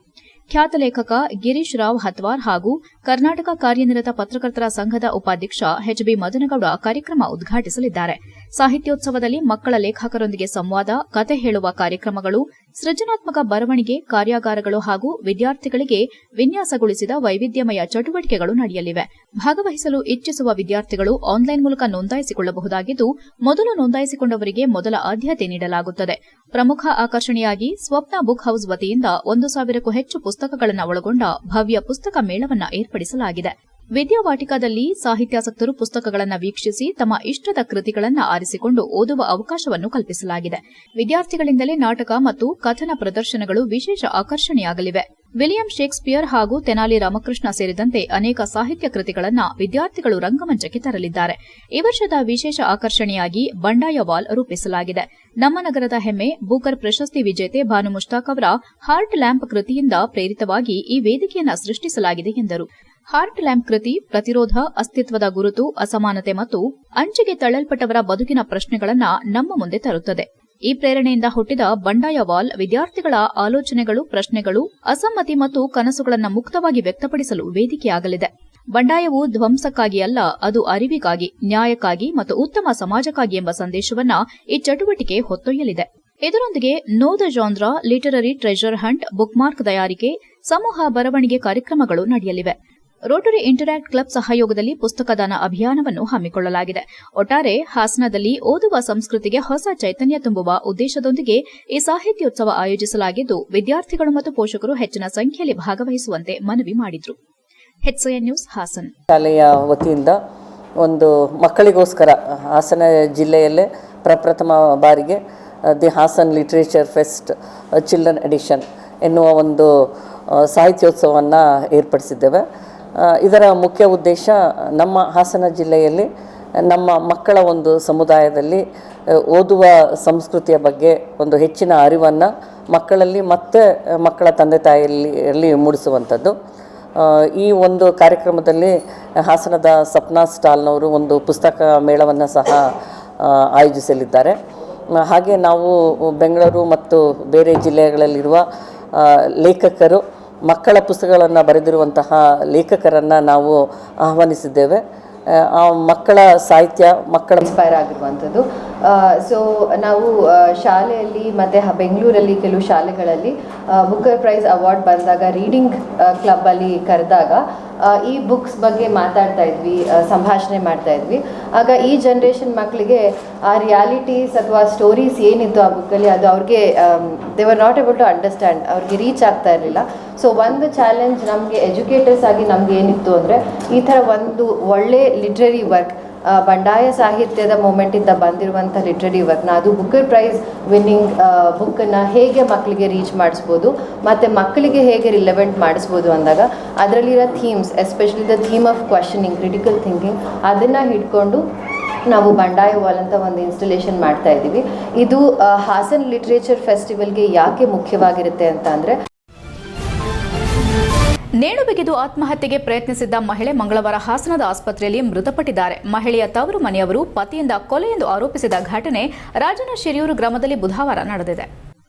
ಖ್ಯಾತ ಲೇಖಕ ಗಿರೀಶ್ ರಾವ್ ಹತ್ವಾರ್ ಹಾಗೂ ಕರ್ನಾಟಕ ಕಾರ್ಯನಿರತ ಪತ್ರಕರ್ತರ ಸಂಘದ ಉಪಾಧ್ಯಕ್ಷ ಎಚ್.ಬಿ. ಮದನಗೌಡ ಕಾರ್ಯಕ್ರಮ ಉದ್ಘಾಟಿಸಲಿದ್ದಾರೆ. ಸಾಹಿತ್ಯೋತ್ಸವದಲ್ಲಿ ಮಕ್ಕಳ ಲೇಖಕರೊಂದಿಗೆ ಸಂವಾದ, ಕತೆ ಹೇಳುವ ಕಾರ್ಯಕ್ರಮಗಳು, ಸೃಜನಾತ್ಮಕ ಬರವಣಿಗೆ ಕಾರ್ಯಾಗಾರಗಳು ಹಾಗೂ ವಿದ್ಯಾರ್ಥಿಗಳಿಗೆ ವಿನ್ಯಾಸಗೊಳಿಸಿದ ವೈವಿಧ್ಯಮಯ ಚಟುವಟಿಕೆಗಳು ನಡೆಯಲಿವೆ. ಭಾಗವಹಿಸಲು ಇಚ್ಛಿಸುವ ವಿದ್ಯಾರ್ಥಿಗಳು ಆನ್ಲೈನ್ ಮೂಲಕ ನೋಂದಾಯಿಸಿಕೊಳ್ಳಬಹುದಾಗಿದ್ದು, ಮೊದಲು ನೋಂದಾಯಿಸಿಕೊಂಡವರಿಗೆ ಮೊದಲ ಆದ್ಯತೆ ನೀಡಲಾಗುತ್ತದೆ. ಪ್ರಮುಖ ಆಕರ್ಷಣೆಯಾಗಿ ಸ್ವಪ್ನ ಬುಕ್ ಹೌಸ್ ವತಿಯಿಂದ 1,000ಕ್ಕೂ ಹೆಚ್ಚು ಪುಸ್ತಕಗಳನ್ನು ಒಳಗೊಂಡ ಭವ್ಯ ಪುಸ್ತಕ ಮೇಳವನ್ನು ಏರ್ಪಡಿಸಲಾಗಿದೆ. ವಿದ್ಯಾವಾಟಿಕಾದಲ್ಲಿ ಸಾಹಿತ್ಯಾಸಕ್ತರು ಪುಸ್ತಕಗಳನ್ನು ವೀಕ್ಷಿಸಿ ತಮ್ಮ ಇಷ್ಟದ ಕೃತಿಗಳನ್ನು ಆರಿಸಿಕೊಂಡು ಓದುವ ಅವಕಾಶವನ್ನು ಕಲ್ಪಿಸಲಾಗಿದೆ. ವಿದ್ಯಾರ್ಥಿಗಳಿಂದಲೇ ನಾಟಕ ಮತ್ತು ಕಥನ ಪ್ರದರ್ಶನಗಳು ವಿಶೇಷ ಆಕರ್ಷಣೆಯಾಗಲಿವೆ. ವಿಲಿಯಂ ಶೇಕ್ಸ್ಪಿಯರ್ ಹಾಗೂ ತೆನಾಲಿ ರಾಮಕೃಷ್ಣ ಸೇರಿದಂತೆ ಅನೇಕ ಸಾಹಿತ್ಯ ಕೃತಿಗಳನ್ನು ವಿದ್ಯಾರ್ಥಿಗಳು ರಂಗಮಂಚಕ್ಕೆ ತರಲಿದ್ದಾರೆ. ಈ ವರ್ಷದ ವಿಶೇಷ ಆಕರ್ಷಣೆಯಾಗಿ ಬಂಡಾಯ ವಾಲ್ ರೂಪಿಸಲಾಗಿದೆ. ನಮ್ಮ ನಗರದ ಹೆಮ್ಮೆ ಬೂಕರ್ ಪ್ರಶಸ್ತಿ ವಿಜೇತೆ ಭಾನು ಮುಷ್ತಾಕ್ ಅವರ ಹಾರ್ಟ್ ಲ್ಯಾಂಪ್ ಕೃತಿಯಿಂದ ಪ್ರೇರಿತವಾಗಿ ಈ ವೇದಿಕೆಯನ್ನು ಸೃಷ್ಟಿಸಲಾಗಿದೆ ಎಂದರು. ಹಾರ್ಟ್ ಲ್ಯಾಂಪ್ ಕೃತಿ ಪ್ರತಿರೋಧ, ಅಸ್ತಿತ್ವದ ಗುರುತು, ಅಸಮಾನತೆ ಮತ್ತು ಅಂಚಿಗೆ ತಳ್ಳಲ್ಪಟ್ಟವರ ಬದುಕಿನ ಪ್ರಶ್ನೆಗಳನ್ನು ನಮ್ಮ ಮುಂದೆ ತರುತ್ತದೆ. ಈ ಪ್ರೇರಣೆಯಿಂದ ಹುಟ್ಟಿದ ಬಂಡಾಯ ವಾಲ್ ವಿದ್ಯಾರ್ಥಿಗಳ ಆಲೋಚನೆಗಳು, ಪ್ರಶ್ನೆಗಳು, ಅಸಮ್ಮತಿ ಮತ್ತು ಕನಸುಗಳನ್ನು ಮುಕ್ತವಾಗಿ ವ್ಯಕ್ತಪಡಿಸಲು ವೇದಿಕೆಯಾಗಲಿದೆ. ಬಂಡಾಯವು ಧ್ವಂಸಕ್ಕಾಗಿ ಅಲ್ಲ, ಅದು ಅರಿವಿಗಾಗಿ, ನ್ಯಾಯಕ್ಕಾಗಿ ಮತ್ತು ಉತ್ತಮ ಸಮಾಜಕ್ಕಾಗಿ ಎಂಬ ಸಂದೇಶವನ್ನ ಈ ಚಟುವಟಿಕೆ ಹೊತ್ತೊಯ್ಯಲಿದೆ. ಇದರೊಂದಿಗೆ know the genre, literary treasure Hunt, bookmark ತಯಾರಿಕೆ, ಸಮೂಹ ಬರವಣಿಗೆ ಕಾರ್ಯಕ್ರಮಗಳು ನಡೆಯಲಿವೆ. ರೋಟರಿ ಇಂಟರಾಕ್ಟ್ ಕ್ಲಬ್ ಸಹಯೋಗದಲ್ಲಿ ಪುಸ್ತಕದಾನ ಅಭಿಯಾನವನ್ನು ಹಮ್ಮಿಕೊಳ್ಳಲಾಗಿದೆ. ಒಟ್ಟಾರೆ ಹಾಸನದಲ್ಲಿ ಓದುವ ಸಂಸ್ಕೃತಿಗೆ ಹೊಸ ಚೈತನ್ಯ ತುಂಬುವ ಉದ್ದೇಶದೊಂದಿಗೆ ಈ ಸಾಹಿತ್ಯೋತ್ಸವ ಆಯೋಜಿಸಲಾಗಿದ್ದು, ವಿದ್ಯಾರ್ಥಿಗಳು ಮತ್ತು ಪೋಷಕರು ಹೆಚ್ಚಿನ ಸಂಖ್ಯೆಯಲ್ಲಿ ಭಾಗವಹಿಸುವಂತೆ ಮನವಿ ಮಾಡಿದರು. HCN news Hassan. ಶಾಲೆಯ ವತಿಯಿಂದ ಒಂದು ಮಕ್ಕಳಿಗೋಸ್ಕರ ಹಾಸನ ಜಿಲ್ಲೆಯಲ್ಲೇ ಪ್ರಪ್ರಥಮ ಬಾರಿಗೆ the Hassan literature fest children edition ಎನ್ನುವ ಒಂದು ಸಾಹಿತ್ಯೋತ್ಸವವನ್ನು ಏರ್ಪಡಿಸಿದ್ದೇವೆ. ಇದರ ಮುಖ್ಯ ಉದ್ದೇಶ ನಮ್ಮ ಹಾಸನ ಜಿಲ್ಲೆಯಲ್ಲಿ ನಮ್ಮ ಮಕ್ಕಳ ಒಂದು ಸಮುದಾಯದಲ್ಲಿ ಓದುವ ಸಂಸ್ಕೃತಿಯ ಬಗ್ಗೆ ಒಂದು ಹೆಚ್ಚಿನ ಅರಿವನ್ನು ಮಕ್ಕಳಲ್ಲಿ ಮತ್ತು ಮಕ್ಕಳ ತಂದೆ ತಾಯಿಯಲ್ಲಿ ಮೂಡಿಸುವಂಥದ್ದು. ಈ ಒಂದು ಕಾರ್ಯಕ್ರಮದಲ್ಲಿ ಹಾಸನದ ಸಪ್ನಾ ಸ್ಟಾಲ್ನವರು ಒಂದು ಪುಸ್ತಕ ಮೇಳವನ್ನು ಸಹ ಆಯೋಜಿಸಲಿದ್ದಾರೆ. ಹಾಗೆ ನಾವು ಬೆಂಗಳೂರು ಮತ್ತು ಬೇರೆ ಜಿಲ್ಲೆಗಳಲ್ಲಿರುವ ಲೇಖಕರು, ಮಕ್ಕಳ ಪುಸ್ತಕಗಳನ್ನು ಬರೆದಿರುವಂತಹ ಲೇಖಕರನ್ನು ನಾವು ಆಹ್ವಾನಿಸಿದ್ದೇವೆ. ಆ ಮಕ್ಕಳ ಸಾಹಿತ್ಯ, ಮಕ್ಕಳ ಇನ್ಸ್ಪೈರ್ ಆಗಿರುವಂಥದ್ದು. ಸೊ ನಾವು ಶಾಲೆಯಲ್ಲಿ ಮತ್ತು ಬೆಂಗಳೂರಲ್ಲಿ ಕೆಲವು ಶಾಲೆಗಳಲ್ಲಿ ಬುಕರ್ ಪ್ರೈಸ್ ಅವಾರ್ಡ್ ಬಂದಾಗ ರೀಡಿಂಗ್ ಕ್ಲಬ್ಬಲ್ಲಿ ಕರೆದಾಗ ಈ ಬುಕ್ಸ್ ಬಗ್ಗೆ ಮಾತಾಡ್ತಾ ಇದ್ವಿ, ಸಂಭಾಷಣೆ ಮಾಡ್ತಾ ಇದ್ವಿ. ಆಗ ಈ ಜನ್ರೇಷನ್ ಮಕ್ಕಳಿಗೆ ಆ ರಿಯಾಲಿಟೀಸ್ ಅಥವಾ ಸ್ಟೋರೀಸ್ ಏನಿತ್ತು ಆ ಬುಕ್ಕಲ್ಲಿ ಅದು ಅವ್ರಿಗೆ they were not able to understand, ಅವ್ರಿಗೆ ರೀಚ್ ಆಗ್ತಾ ಇರಲಿಲ್ಲ. ಸೊ ಒಂದು ಚಾಲೆಂಜ್ ನಮಗೆ ಎಜುಕೇಟರ್ಸ್ ಆಗಿ ನಮ್ಗೆ ಏನಿತ್ತು ಅಂದರೆ ಈ ಥರ ಒಂದು ಒಳ್ಳೆ ಲಿಟ್ರರಿ ವರ್ಕ್, ಬಂಡಾಯ ಸಾಹಿತ್ಯದ ಮೂಮೆಂಟಿಂದ ಬಂದಿರುವಂಥ ಲಿಟ್ರರಿ ವರ್ಕ್ನ, ಅದು ಬುಕರ್ ಪ್ರೈಸ್ ವಿನ್ನಿಂಗ್ ಬುಕ್ಕನ್ನು ಹೇಗೆ ಮಕ್ಕಳಿಗೆ ರೀಚ್ ಮಾಡಿಸ್ಬೋದು ಮತ್ತು ಮಕ್ಕಳಿಗೆ ಹೇಗೆ ರಿಲೆವೆಂಟ್ ಮಾಡಿಸ್ಬೋದು ಅಂದಾಗ ಅದರಲ್ಲಿರೋ themes, especially the theme of questioning, critical thinking, ಅದನ್ನು ಹಿಡ್ಕೊಂಡು ನಾವು ಬಂಡಾಯ ವಾಲ್ ಅಂತ ಒಂದು ಇನ್ಸ್ಟಾಲೇಷನ್ ಮಾಡ್ತಾ ಇದ್ದೀವಿ. ಇದು ಹಾಸನ್ ಲಿಟ್ರೇಚರ್ ಫೆಸ್ಟಿವಲ್ಗೆ ಯಾಕೆ ಮುಖ್ಯವಾಗಿರುತ್ತೆ ಅಂತ ಅಂದರೆ, ನೇಣು ಬಿಗಿದು ಆತ್ಮಹತ್ಯೆಗೆ ಪ್ರಯತ್ನಿಸಿದ್ದ ಮಹಿಳೆ ಮಂಗಳವಾರ ಹಾಸನದ ಆಸ್ಪತ್ರೆಯಲ್ಲಿ ಮೃತಪಟ್ಟಿದ್ದಾರೆ. ಮಹಿಳೆಯ ತವರು ಮನೆಯವರು ಪತಿಯಿಂದ ಕೊಲೆ ಎಂದು ಆರೋಪಿಸಿದ ಘಟನೆ ರಾಜನ ಶಿರಿಯೂರು ಗ್ರಾಮದಲ್ಲಿ ಬುಧವಾರ ನಡೆದಿದೆ.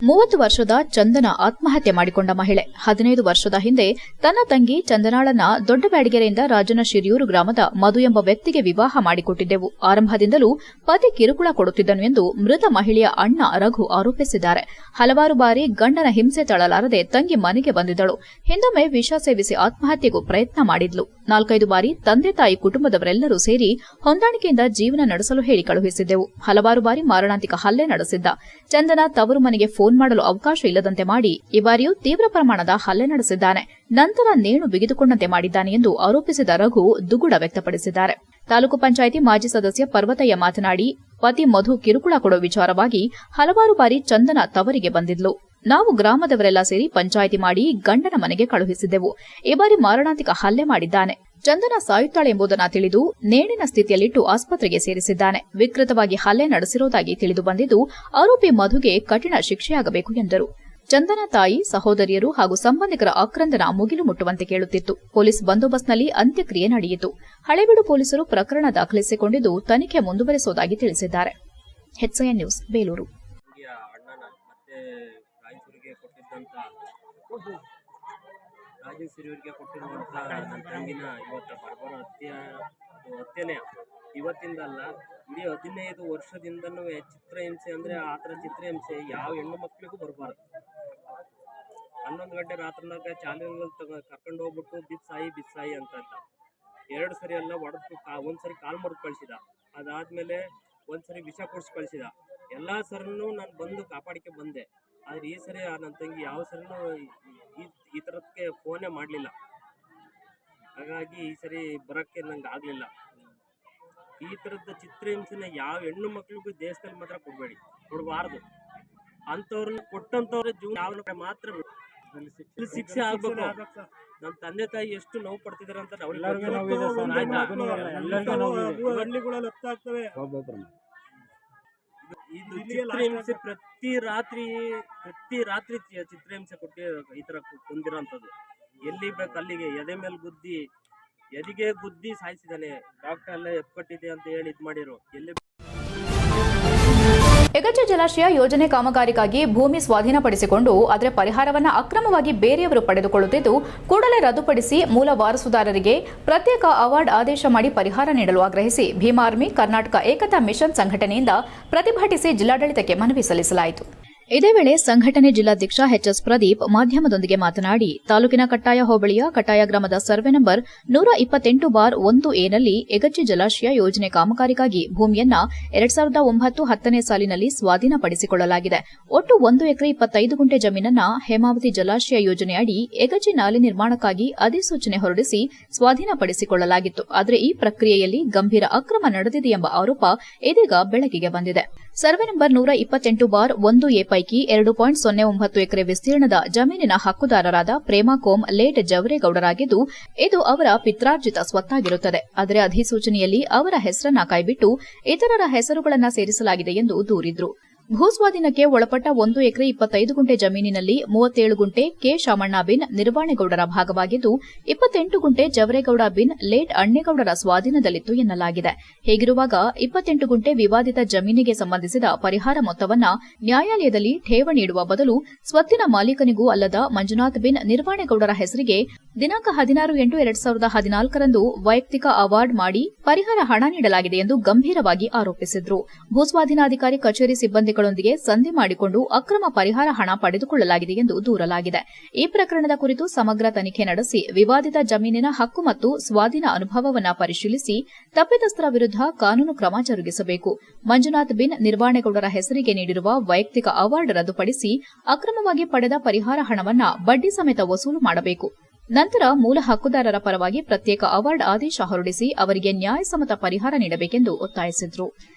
30 ವರ್ಷದ ಚಂದನ ಆತ್ಮಹತ್ಯೆ ಮಾಡಿಕೊಂಡ ಮಹಿಳೆ 15 ವರ್ಷದ ಹಿಂದೆ ತನ್ನ ತಂಗಿ ಚಂದನಾಳನ್ನ ದೊಡ್ಡ ಬ್ಯಾಡಗೆರೆಯಿಂದ ರಾಜನ ಶಿರಿಯೂರು ಗ್ರಾಮದ ಮಧು ಎಂಬ ವ್ಯಕ್ತಿಗೆ ವಿವಾಹ ಮಾಡಿಕೊಟ್ಟಿದ್ದೆವು. ಆರಂಭದಿಂದಲೂ ಪತಿ ಕಿರುಕುಳ ಕೊಡುತ್ತಿದ್ದನು ಎಂದು ಮೃತ ಮಹಿಳೆಯ ಅಣ್ಣ ರಘು ಆರೋಪಿಸಿದ್ದಾರೆ. ಹಲವಾರು ಬಾರಿ ಗಂಡನ ಹಿಂಸೆ ತಳಲಾರದೆ ತಂಗಿ ಮನೆಗೆ ಬಂದಿದ್ದಳು. ಹಿಂದೊಮ್ಮೆ ವಿಷ ಸೇವಿಸಿ ಆತ್ಮಹತ್ಯೆಗೂ ಪ್ರಯತ್ನ ಮಾಡಿದ್ಲು. 4-5 ಬಾರಿ ತಂದೆ ತಾಯಿ ಕುಟುಂಬದವರೆಲ್ಲರೂ ಸೇರಿ ಹೊಂದಾಣಿಕೆಯಿಂದ ಜೀವನ ನಡೆಸಲು ಹೇಳಿ ಕಳುಹಿಸಿದ್ದೆವು. ಹಲವಾರು ಬಾರಿ ಮಾರಣಾಂತಿಕ ಹಲ್ಲೆ ನಡೆಸಿದ್ದ. ಚಂದನ ತವರು ಮನೆಗೆ ಫೋನ್ ಮಾಡಲು ಅವಕಾಶ ಇಲ್ಲದಂತೆ ಮಾಡಿ ಈ ಬಾರಿಯೂ ತೀವ್ರ ಪ್ರಮಾಣದ ಹಲ್ಲೆ ನಡೆಸಿದ್ದಾನೆ. ನಂತರ ನೇಣು ಬಿಗಿದುಕೊಂಡಂತೆ ಮಾಡಿದ್ದಾನೆ ಎಂದು ಆರೋಪಿಸಿದ ರಘು ದುಗುಡ ವ್ಯಕ್ತಪಡಿಸಿದ್ದಾರೆ. ತಾಲೂಕು ಪಂಚಾಯಿತಿ ಮಾಜಿ ಸದಸ್ಯ ಪರ್ವತಯ್ಯ ಮಾತನಾಡಿ, ಪತಿ ಮಧು ಕಿರುಕುಳ ಕೊಡುವ ವಿಚಾರವಾಗಿ ಹಲವಾರು ಬಾರಿ ಚಂದನ ತವರಿಗೆ ಬಂದಿದ್ಲು. ನಾವು ಗ್ರಾಮದವರೆಲ್ಲ ಸೇರಿ ಪಂಚಾಯಿತಿ ಮಾಡಿ ಗಂಡನ ಮನೆಗೆ ಕಳುಹಿಸಿದ್ದೆವು. ಈ ಬಾರಿ ಮಾರಣಾಂತಿಕ ಹಲ್ಲೆ ಮಾಡಿದ್ದಾನೆ. ಚಂದನ ಸಾಯುತ್ತಾಳೆ ಎಂಬುದನ್ನು ತಿಳಿದು ನೇಣಿನ ಸ್ಥಿತಿಯಲ್ಲಿಟ್ಟು ಆಸ್ಪತ್ರೆಗೆ ಸೇರಿಸಿದ್ದಾನೆ. ವಿಕೃತವಾಗಿ ಹಲ್ಲೆ ನಡೆಸಿರುವುದಾಗಿ ತಿಳಿದು ಬಂದಿದ್ದು ಆರೋಪಿ ಮಧುಗೆ ಕಠಿಣ ಶಿಕ್ಷೆಯಾಗಬೇಕು ಎಂದರು. ಚಂದನ ತಾಯಿ, ಸಹೋದರಿಯರು ಹಾಗೂ ಸಂಬಂಧಿಕರ ಆಕ್ರಂದನ ಮುಗಿಲು ಮುಟ್ಟುವಂತೆ ಕೇಳುತ್ತಿತ್ತು. ಪೊಲೀಸ್ ಬಂದೋಬಸ್ತ್ನಲ್ಲಿ ಅಂತ್ಯಕ್ರಿಯೆ ನಡೆಯಿತು. ಹಳೇಬೀಡು ಪೊಲೀಸರು ಪ್ರಕರಣ ದಾಖಲಿಸಿಕೊಂಡಿದ್ದು ತನಿಖೆ ಮುಂದುವರೆಸುವುದಾಗಿ ತಿಳಿಸಿದ್ದಾರೆ. HCN news, Belur. ರಾಜೇಶ್ವರಿಗೆ ಕೊಟ್ಟಿರುವಂಥ ನನ್ನ ತಂಗಿನ ಇವತ್ತು ಬರ್ಬರ ಹತ್ಯೆನೇ ಇವತ್ತಿಂದಲ್ಲ, ಇಡೀ 15 ವರ್ಷದಿಂದನೂ ಚಿತ್ರಹಿಂಸೆ ಅಂದರೆ ಆ ಥರ ಚಿತ್ರಹಿಂಸೆ ಯಾವ ಹೆಣ್ಣು ಮಕ್ಕಳಿಗೂ ಬರಬಾರ್ದು. 11 ಗಂಟೆ ರಾತ್ರಿನಾಗ ಚಾಲನೆಗಳು ಕರ್ಕೊಂಡು ಹೋಗ್ಬಿಟ್ಟು ಬಿಸಾಯಿ ಅಂತ 2 ಸರಿ ಎಲ್ಲ ಹೊಡೆದು ಒಂದು ಸರಿ ಕಾಲು ಮುರಿದು ಕಳಿಸಿದ, ಅದಾದಮೇಲೆ ಒಂದು ಸರಿ ವಿಷ ಕೊಡಿಸಿ ಕಳಿಸಿದ. ಎಲ್ಲ ಸರಿನೂ ನಾನು ಬಂದು ಕಾಪಾಡಿಕೆ ಬಂದೆ. ಆದರೆ ಈ ಸರಿ ನನ್ನ ತಂಗಿ ಯಾವ ಸರಿನೂ ಈ ಥರದಕ್ಕೆ ಫೋನೇ ಮಾಡಲಿಲ್ಲ. ಹಾಗಾಗಿ ಈ ಸರಿ ಬರೋಕ್ಕೆ ನಂಗೆ ಆಗಲಿಲ್ಲ. ಈ ಥರದ ಚಿತ್ರಹಿಂಸೆನ ಯಾವ ಹೆಣ್ಣು ಮಕ್ಕಳಿಗೂ ದೇಶದಲ್ಲಿ ಮಾತ್ರ ಕೊಡಬಾರ್ದು. ಅಂಥವ್ರನ್ನ ಕೊಟ್ಟಂಥವ್ರ ಜೀವನ ಯಾವ ಮಾತ್ರ ಶಿಕ್ಷೆ ಆಗ್ಬೇಕು. ನಮ್ಮ ತಂದೆ ತಾಯಿ ಎಷ್ಟು ನೋವು ಪಡ್ತಿದಾರೆ ಅಂತ ಇದು ಚಿತ್ರಹಿಂಸೆ ಪ್ರತಿ ರಾತ್ರಿ ಚಿತ್ರಹಿಂಸೆ ಕೊಟ್ಟಿ ಈ ತರ ಕೊಂದಿರೋಂಥದ್ದು. ಎಲ್ಲಿ ಬೇಕು ಅಲ್ಲಿಗೆ ಎದೆಗೆ ಗುದ್ದಿ ಸಾಯಿಸಿದಾನೆ. ಡಾಕ್ಟರ್ ಎಲ್ಲ ಎಪ್ಪಟ್ಟಿದೆ ಅಂತ ಹೇಳಿ ಇದು ಮಾಡಿರೋ. ಎಲ್ಲಿ ಯಗಚಿ ಜಲಾಶಯ ಯೋಜನೆ ಕಾಮಗಾರಿಗಾಗಿ ಭೂಮಿ ಸ್ವಾಧೀನಪಡಿಸಿಕೊಂಡು ಅದರ ಪರಿಹಾರವನ್ನು ಅಕ್ರಮವಾಗಿ ಬೇರೆಯವರು ಪಡೆದುಕೊಳ್ಳುತ್ತಿದ್ದು ಕೂಡಲೇ ರದ್ದುಪಡಿಸಿ ಮೂಲ ವಾರಸುದಾರರಿಗೆ ಪ್ರತ್ಯೇಕ ಅವಾರ್ಡ್ ಆದೇಶ ಮಾಡಿ ಪರಿಹಾರ ನೀಡಲು ಆಗ್ರಹಿಸಿ ಭೀಮಾ ಆರ್ಮಿ ಕರ್ನಾಟಕ ಏಕತಾ ಮಿಷನ್ ಸಂಘಟನೆಯಿಂದ ಪ್ರತಿಭಟಿಸಿ ಜಿಲ್ಲಾಡಳಿತಕ್ಕೆ ಮನವಿ ಸಲ್ಲಿಸಲಾಯಿತು. ಇದೇ ವೇಳೆ ಸಂಘಟನೆ ಜಿಲ್ಲಾಧ್ಯಕ್ಷ HS ಪ್ರದೀಪ್ ಮಾಧ್ಯಮದೊಂದಿಗೆ ಮಾತನಾಡಿ, ತಾಲೂಕಿನ ಕಟ್ಟಾಯ ಹೋಬಳಿಯ ಕಟ್ಟಾಯ ಗ್ರಾಮದ ಸರ್ವೆ ನಂಬರ್ 128/1A ನಲ್ಲಿ ಯಗಚಿ ಜಲಾಶಯ ಯೋಜನೆ ಕಾಮಗಾರಿಗಾಗಿ ಭೂಮಿಯನ್ನ 2009-10ನೇ ಸಾಲಿನಲ್ಲಿ ಸ್ವಾಧೀನಪಡಿಸಿಕೊಳ್ಳಲಾಗಿದೆ. ಒಟ್ಟು 1 ಎಕರೆ 25 ಗುಂಟೆ ಜಮೀನನ್ನ ಹೇಮಾವತಿ ಜಲಾಶಯ ಯೋಜನೆಯಡಿ ಯಗಚಿ ನಾಲೆ ನಿರ್ಮಾಣಕ್ಕಾಗಿ ಅಧಿಸೂಚನೆ ಹೊರಡಿಸಿ ಸ್ವಾಧೀನಪಡಿಸಿಕೊಳ್ಳಲಾಗಿತ್ತು. ಆದರೆ ಈ ಪ್ರಕ್ರಿಯೆಯಲ್ಲಿ ಗಂಭೀರ ಅಕ್ರಮ ನಡೆದಿದೆ ಎಂಬ ಆರೋಪ ಇದೀಗ ಬೆಳಕಿಗೆ ಬಂದಿದೆ. ಸರ್ವೆ ನಂಬರ್ 128/1A ಪೈಕಿ 2.09 ಎಕರೆ ವಿಸ್ತೀರ್ಣದ ಜಮೀನಿನ ಹಕ್ಕುದಾರರಾದ ಪ್ರೇಮಾ ಕೋಮ್ ಲೇಟ್ ಜವರೇಗೌಡರಾಗಿದ್ದು, ಇದು ಅವರ ಪಿತ್ರಾರ್ಜಿತ ಸ್ವತ್ತಾಗಿರುತ್ತದೆ. ಆದರೆ ಅಧಿಸೂಚನೆಯಲ್ಲಿ ಅವರ ಹೆಸರನ್ನ ಕೈಬಿಟ್ಟು ಇತರರ ಹೆಸರುಗಳನ್ನು ಸೇರಿಸಲಾಗಿದೆ ಎಂದು ದೂರಿದ್ರು. ಭೂಸ್ವಾಧೀನಕ್ಕೆ ಒಳಪಟ್ಟ 1 ಎಕರೆ 25 ಗುಂಟೆ ಜಮೀನಿನಲ್ಲಿ 37 ಗುಂಟೆ ಕೆ ಶಾಮಣ್ಣ ಬಿನ್ ನಿರ್ವಾಣೆಗೌಡರ ಭಾಗವಾಗಿದ್ದು, 28 ಗುಂಟೆ ಜವರೇಗೌಡ ಬಿನ್ ಲೇಟ್ ಅಣ್ಣೇಗೌಡರ ಸ್ವಾಧೀನದಲ್ಲಿತ್ತು ಎನ್ನಲಾಗಿದೆ. ಹೀಗಿರುವಾಗ 28 ಗುಂಟೆ ವಿವಾದಿತ ಜಮೀನಿಗೆ ಸಂಬಂಧಿಸಿದ ಪರಿಹಾರ ಮೊತ್ತವನ್ನ ನ್ಯಾಯಾಲಯದಲ್ಲಿ ಠೇವಣಿ ಇಡುವ ಬದಲು ಸ್ವತ್ತಿನ ಮಾಲೀಕನಿಗೂ ಅಲ್ಲದ ಮಂಜುನಾಥ್ ಬಿನ್ ನಿರ್ವಾಣೆಗೌಡರ ಹೆಸರಿಗೆ ದಿನಾಂಕ 16/8/2014 ವೈಯಕ್ತಿಕ ಅವಾರ್ಡ್ ಮಾಡಿ ಪರಿಹಾರ ಹಣ ನೀಡಲಾಗಿದೆ ಎಂದು ಗಂಭೀರವಾಗಿ ಆರೋಪಿಸಿದ್ರು. ಭೂಸ್ವಾಧೀನಾಧಿಕಾರಿ ಕಚೇರಿ ಸಿಬ್ಬಂದಿಗಳೊಂದಿಗೆ ಸಂಧಿ ಮಾಡಿಕೊಂಡು ಅಕ್ರಮ ಪರಿಹಾರ ಹಣ ಪಡೆದುಕೊಳ್ಳಲಾಗಿದೆ ಎಂದು ದೂರಲಾಗಿದೆ. ಈ ಪ್ರಕರಣದ ಕುರಿತು ಸಮಗ್ರ ತನಿಖೆ ನಡೆಸಿ ವಿವಾದಿತ ಜಮೀನಿನ ಹಕ್ಕು ಮತ್ತು ಸ್ವಾಧೀನ ಅನುಭವವನ್ನು ಪರಿಶೀಲಿಸಿ ತಪ್ಪಿತಸ್ಥರ ವಿರುದ್ಧ ಕಾನೂನು ಕ್ರಮ ಜರುಗಿಸಬೇಕು. ಮಂಜುನಾಥ್ ಬಿನ್ ನಿರ್ವಾಣೆಗೌಡರ ಹೆಸರಿಗೆ ನೀಡಿರುವ ವೈಯಕ್ತಿಕ ಅವಾರ್ಡ್ ರದ್ದುಪಡಿಸಿ ಅಕ್ರಮವಾಗಿ ಪಡೆದ ಪರಿಹಾರ ಹಣವನ್ನ ಬಡ್ಡಿ ಸಮೇತ ವಸೂಲು ಮಾಡಬೇಕು. ನಂತರ ಮೂಲ ಹಕ್ಕುದಾರರ ಪರವಾಗಿ ಪ್ರತ್ಯೇಕ ಅವಾರ್ಡ್ ಆದೇಶ ಹೊರಡಿಸಿ ಅವರಿಗೆ ನ್ಯಾಯಸಮ್ಮತ ಪರಿಹಾರ ನೀಡಬೇಕೆಂದು ಒತ್ತಾಯಿಸಿದ್ರು.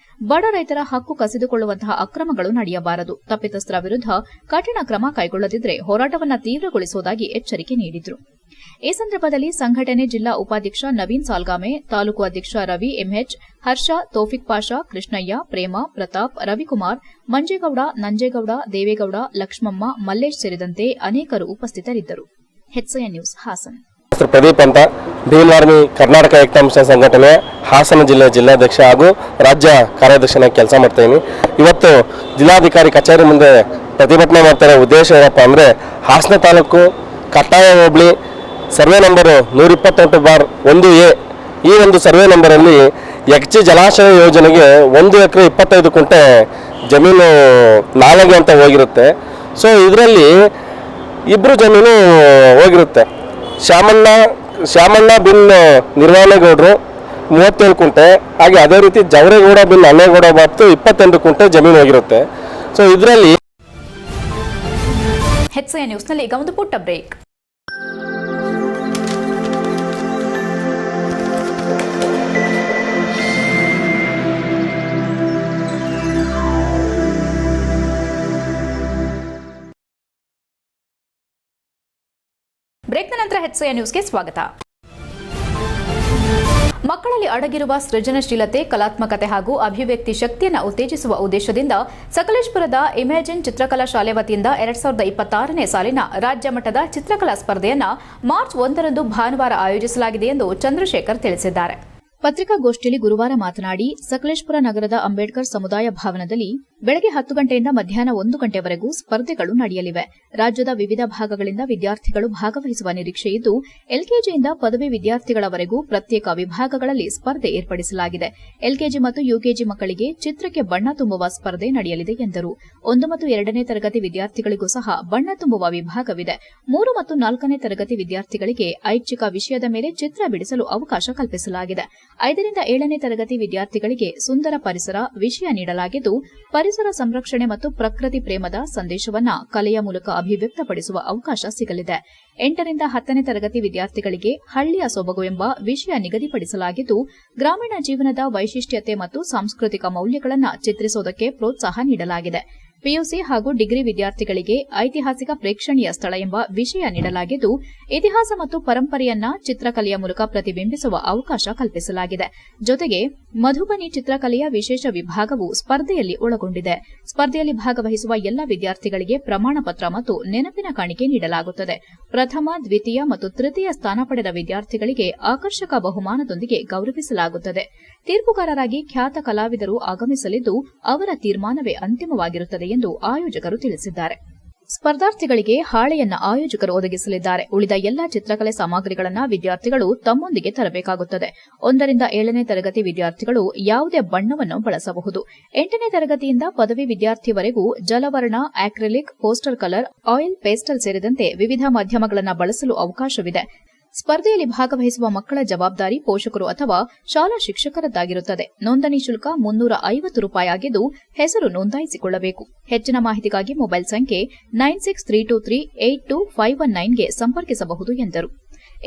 ಬಡ ರೈತರ ಹಕ್ಕು ಕಸಿದುಕೊಳ್ಳುವಂತಹ ಅಕ್ರಮಗಳು ನಡೆಯಬಾರದು. ತಪ್ಪಿತಸ್ಥರ ವಿರುದ್ಧ ಕಠಿಣ ಕ್ರಮ ಕೈಗೊಳ್ಳದಿದ್ದರೆ ಹೋರಾಟವನ್ನು ತೀವ್ರಗೊಳಿಸುವುದಾಗಿ ಎಚ್ಚರಿಕೆ ನೀಡಿದ್ರು. ಈ ಸಂದರ್ಭದಲ್ಲಿ ಸಂಘಟನೆ ಜಿಲ್ಲಾ ಉಪಾಧ್ಯಕ್ಷ ನವೀನ್ ಸಾಲ್ಗಾಮೆ, ತಾಲೂಕು ಅಧ್ಯಕ್ಷ ರವಿ ಎಂಎಚ್, ಹರ್ಷ, ತೌಫಿಕ್ ಪಾಷಾ, ಕೃಷ್ಣಯ್ಯ, ಪ್ರೇಮ, ಪ್ರತಾಪ್, ರವಿಕುಮಾರ್, ಮಂಜೇಗೌಡ, ನಂಜೇಗೌಡ, ದೇವೇಗೌಡ, ಲಕ್ಷ್ಮಮ್ಮ, ಮಲ್ಲೇಶ್ ಸೇರಿದಂತೆ ಅನೇಕರು ಉಪಸ್ಥಿತರಿದ್ದರು. HCN news, Haasan. ಪ್ರದೀಪ್ ಅಂತ ಭೀಮಾ ಆರ್ಮಿ ಕರ್ನಾಟಕ ಏಕತಾ ಮಿಷನ್ ಸಂಘಟನೆ ಹಾಸನ ಜಿಲ್ಲೆಯ ಜಿಲ್ಲಾಧ್ಯಕ್ಷ ಹಾಗೂ ರಾಜ್ಯ ಕಾರ್ಯಾಧ್ಯಕ್ಷನಾಗಿ ಕೆಲಸ ಮಾಡ್ತಾ ಇದ್ದೀನಿ. ಇವತ್ತು ಜಿಲ್ಲಾಧಿಕಾರಿ ಕಚೇರಿ ಮುಂದೆ ಪ್ರತಿಭಟನೆ ಮಾಡ್ತಾರೆ. ಉದ್ದೇಶ ಏನಪ್ಪ ಅಂದರೆ, ಹಾಸನ ತಾಲೂಕು ಕಟ್ಟಾಯ ಹೋಬಳಿ ಸರ್ವೆ ನಂಬರ್ 128/1A ಈ ಒಂದು ಸರ್ವೆ ನಂಬರಲ್ಲಿ ಯಗಚಿ ಜಲಾಶಯ ಯೋಜನೆಗೆ 1 ಎಕರೆ 25 ಗುಂಟೆ ಜಮೀನು ನಾಲೆಗೆ ಅಂತ ಹೋಗಿರುತ್ತೆ. ಸೊ ಇದರಲ್ಲಿ ಇಬ್ಬರು ಜಮೀನು ಹೋಗಿರುತ್ತೆ. ಶ್ಯಾಮಣ್ಣ ಬಿನ್ ನಿರ್ವಾಣೇಗೌಡರು 37 ಕುಂಟೆ, ಹಾಗೆ ಅದೇ ರೀತಿ ಜವರೇಗೌಡ ಬಿನ್ ಅಣ್ಣೇಗೌಡ ಬಾಬ್ತು 28 ಕುಂಟೆ ಜಮೀನು ಹೋಗಿರುತ್ತೆ. ಸೊ ಇದರಲ್ಲಿ HCN ನ್ಯೂಸ್ನಲ್ಲಿ ಈಗ ಒಂದು ಪುಟ್ಟ ಬ್ರೇಕ್. HCI ನ್ಯೂಸ್ಗೆ ಸ್ವಾಗತ. ಮಕ್ಕಳಲ್ಲಿ ಅಡಗಿರುವ ಸೃಜನಶೀಲತೆ, ಕಲಾತ್ಮಕತೆ ಹಾಗೂ ಅಭಿವ್ಯಕ್ತಿ ಶಕ್ತಿಯನ್ನು ಉತ್ತೇಜಿಸುವ ಉದ್ದೇಶದಿಂದ ಸಕಲೇಶಪುರದ ಇಮ್ಯಾಜಿನ್ ಚಿತ್ರಕಲಾ ಶಾಲೆ ವತಿಯಿಂದ 2026ನೇ ಸಾಲಿನ ರಾಜ್ಯ ಮಟ್ಟದ ಚಿತ್ರಕಲಾ ಸ್ಪರ್ಧೆಯನ್ನು ಮಾರ್ಚ್ 1ರಂದು ಭಾನುವಾರ ಆಯೋಜಿಸಲಾಗಿದೆ ಎಂದು ಚಂದ್ರಶೇಖರ್ ತಿಳಿಸಿದ್ದಾರೆ. ಪತ್ರಿಕಾಗೋಷ್ಠಿಯಲ್ಲಿ ಗುರುವಾರ ಮಾತನಾಡಿ, ಸಕಲೇಶಪುರ ನಗರದ ಅಂಬೇಡ್ಕರ್ ಸಮುದಾಯ ಭವನದಲ್ಲಿ ಬೆಳಗ್ಗೆ 10 ಗಂಟೆಯಿಂದ ಮಧ್ಯಾಹ್ನ 1 ಗಂಟೆವರೆಗೂ ಸ್ಪರ್ಧೆಗಳು ನಡೆಯಲಿವೆ. ರಾಜ್ಯದ ವಿವಿಧ ಭಾಗಗಳಿಂದ ವಿದ್ಯಾರ್ಥಿಗಳು ಭಾಗವಹಿಸುವ ನಿರೀಕ್ಷೆಯಿದ್ದು, ಎಲ್ಕೆಜಿಯಿಂದ ಪದವಿ ವಿದ್ಯಾರ್ಥಿಗಳವರೆಗೂ ಪ್ರತ್ಯೇಕ ವಿಭಾಗಗಳಲ್ಲಿ ಸ್ಪರ್ಧೆ ಏರ್ಪಡಿಸಲಾಗಿದೆ. ಎಲ್ಕೆಜಿ ಮತ್ತು ಯುಕೆಜಿ ಮಕ್ಕಳಿಗೆ ಚಿತ್ರಕ್ಕೆ ಬಣ್ಣ ತುಂಬುವ ಸ್ಪರ್ಧೆ ನಡೆಯಲಿದೆ ಎಂದರು. 1 ಮತ್ತು 2ನೇ ತರಗತಿ ವಿದ್ಯಾರ್ಥಿಗಳಿಗೂ ಸಹ ಬಣ್ಣ ತುಂಬುವ ವಿಭಾಗವಿದೆ. 3 ಮತ್ತು 4ನೇ ತರಗತಿ ವಿದ್ಯಾರ್ಥಿಗಳಿಗೆ ಐಚ್ಛಿಕ ವಿಷಯದ ಮೇಲೆ ಚಿತ್ರ ಬಿಡಿಸಲು ಅವಕಾಶ ಕಲ್ಪಿಸಲಾಗಿದೆ. 5 ರಿಂದ 7ನೇ ತರಗತಿ ವಿದ್ಯಾರ್ಥಿಗಳಿಗೆ ಸುಂದರ ಪರಿಸರ ವಿಷಯ ನೀಡಲಾಗಿದ್ದು, ಪರಿಸರ ಸಂರಕ್ಷಣೆ ಮತ್ತು ಪ್ರಕೃತಿ ಪ್ರೇಮದ ಸಂದೇಶವನ್ನ ಕಲೆಯ ಮೂಲಕ ಅಭಿವ್ಯಕ್ತಪಡಿಸುವ ಅವಕಾಶ ಸಿಗಲಿದೆ. 8 ರಿಂದ 10ನೇ ತರಗತಿ ವಿದ್ಯಾರ್ಥಿಗಳಿಗೆ ಹಳ್ಳಿಯ ಸೊಬಗು ಎಂಬ ವಿಷಯ ನಿಗದಿಪಡಿಸಲಾಗಿದ್ದು, ಗ್ರಾಮೀಣ ಜೀವನದ ವೈಶಿಷ್ಟ್ಯತೆ ಮತ್ತು ಸಾಂಸ್ಕೃತಿಕ ಮೌಲ್ಯಗಳನ್ನು ಚಿತ್ರಿಸುವುದಕ್ಕೆ ಪ್ರೋತ್ಸಾಹ ನೀಡಲಾಗಿದೆ. ಪಿಯುಸಿ ಹಾಗೂ ಡಿಗ್ರಿ ವಿದ್ಯಾರ್ಥಿಗಳಿಗೆ ಐತಿಹಾಸಿಕ ಪ್ರೇಕ್ಷಣೀಯ ಸ್ಥಳ ಎಂಬ ವಿಷಯ ನೀಡಲಾಗಿದ್ದು, ಇತಿಹಾಸ ಮತ್ತು ಪರಂಪರೆಯನ್ನ ಚಿತ್ರಕಲೆಯ ಮೂಲಕ ಪ್ರತಿಬಿಂಬಿಸುವ ಅವಕಾಶ ಕಲ್ಪಿಸಲಾಗಿದೆ. ಜೊತೆಗೆ ಮಧುಬನಿ ಚಿತ್ರಕಲೆಯ ವಿಶೇಷ ವಿಭಾಗವು ಸ್ಪರ್ಧೆಯಲ್ಲಿ ಒಳಗೊಂಡಿದೆ. ಸ್ಪರ್ಧೆಯಲ್ಲಿ ಭಾಗವಹಿಸುವ ಎಲ್ಲ ವಿದ್ಯಾರ್ಥಿಗಳಿಗೆ ಪ್ರಮಾಣ ಪತ್ರ ಮತ್ತು ನೆನಪಿನ ಕಾಣಿಕೆ ನೀಡಲಾಗುತ್ತದೆ. ಪ್ರಥಮ, ದ್ವಿತೀಯ ಮತ್ತು ತೃತೀಯ ಸ್ಥಾನ ಪಡೆದ ವಿದ್ಯಾರ್ಥಿಗಳಿಗೆ ಆಕರ್ಷಕ ಬಹುಮಾನದೊಂದಿಗೆ ಗೌರವಿಸಲಾಗುತ್ತದೆ. ತೀರ್ಪುಗಾರರಾಗಿ ಖ್ಯಾತ ಕಲಾವಿದರು ಆಗಮಿಸಲಿದ್ದು, ಅವರ ತೀರ್ಮಾನವೇ ಅಂತಿಮವಾಗಿರುತ್ತದೆ ಎಂದು ಆಯೋಜಕರು ತಿಳಿಸಿದ್ದಾರೆ. ಸ್ಪರ್ಧಾರ್ಥಿಗಳಿಗೆ ಹಾಳೆಯನ್ನ ಆಯೋಜಕರು ಒದಗಿಸಲಿದ್ದಾರೆ. ಉಳಿದ ಎಲ್ಲಾ ಚಿತ್ರಕಲೆ ಸಾಮಗ್ರಿಗಳನ್ನು ವಿದ್ಯಾರ್ಥಿಗಳು ತಮ್ಮೊಂದಿಗೆ ತರಬೇಕಾಗುತ್ತದೆ. 1 ರಿಂದ 7ನೇ ತರಗತಿ ವಿದ್ಯಾರ್ಥಿಗಳು ಯಾವುದೇ ಬಣ್ಣವನ್ನು ಬಳಸಬಹುದು. 8ನೇ ತರಗತಿಯಿಂದ ಪದವಿ ವಿದ್ಯಾರ್ಥಿವರೆಗೂ ಜಲವರ್ಣ, acrylic, poster colour, oil pastel ಸೇರಿದಂತೆ ವಿವಿಧ ಮಾಧ್ಯಮಗಳನ್ನು ಬಳಸಲು ಅವಕಾಶವಿದೆ. ಸ್ಪರ್ಧೆಯಲ್ಲಿ ಭಾಗವಹಿಸುವ ಮಕ್ಕಳ ಜವಾಬ್ದಾರಿ ಪೋಷಕರು ಅಥವಾ ಶಾಲಾ ಶಿಕ್ಷಕರದ್ದಾಗಿರುತ್ತದೆ. ನೋಂದಣಿ ಶುಲ್ಕ ₹350 ಆಗಿದ್ದು, ಹೆಸರು ನೋಂದಾಯಿಸಿಕೊಳ್ಳಬೇಕು. ಹೆಚ್ಚಿನ ಮಾಹಿತಿಗಾಗಿ ಮೊಬೈಲ್ ಸಂಖ್ಯೆ 9632382519ಗೆ ಸಂಪರ್ಕಿಸಬಹುದು ಎಂದರು.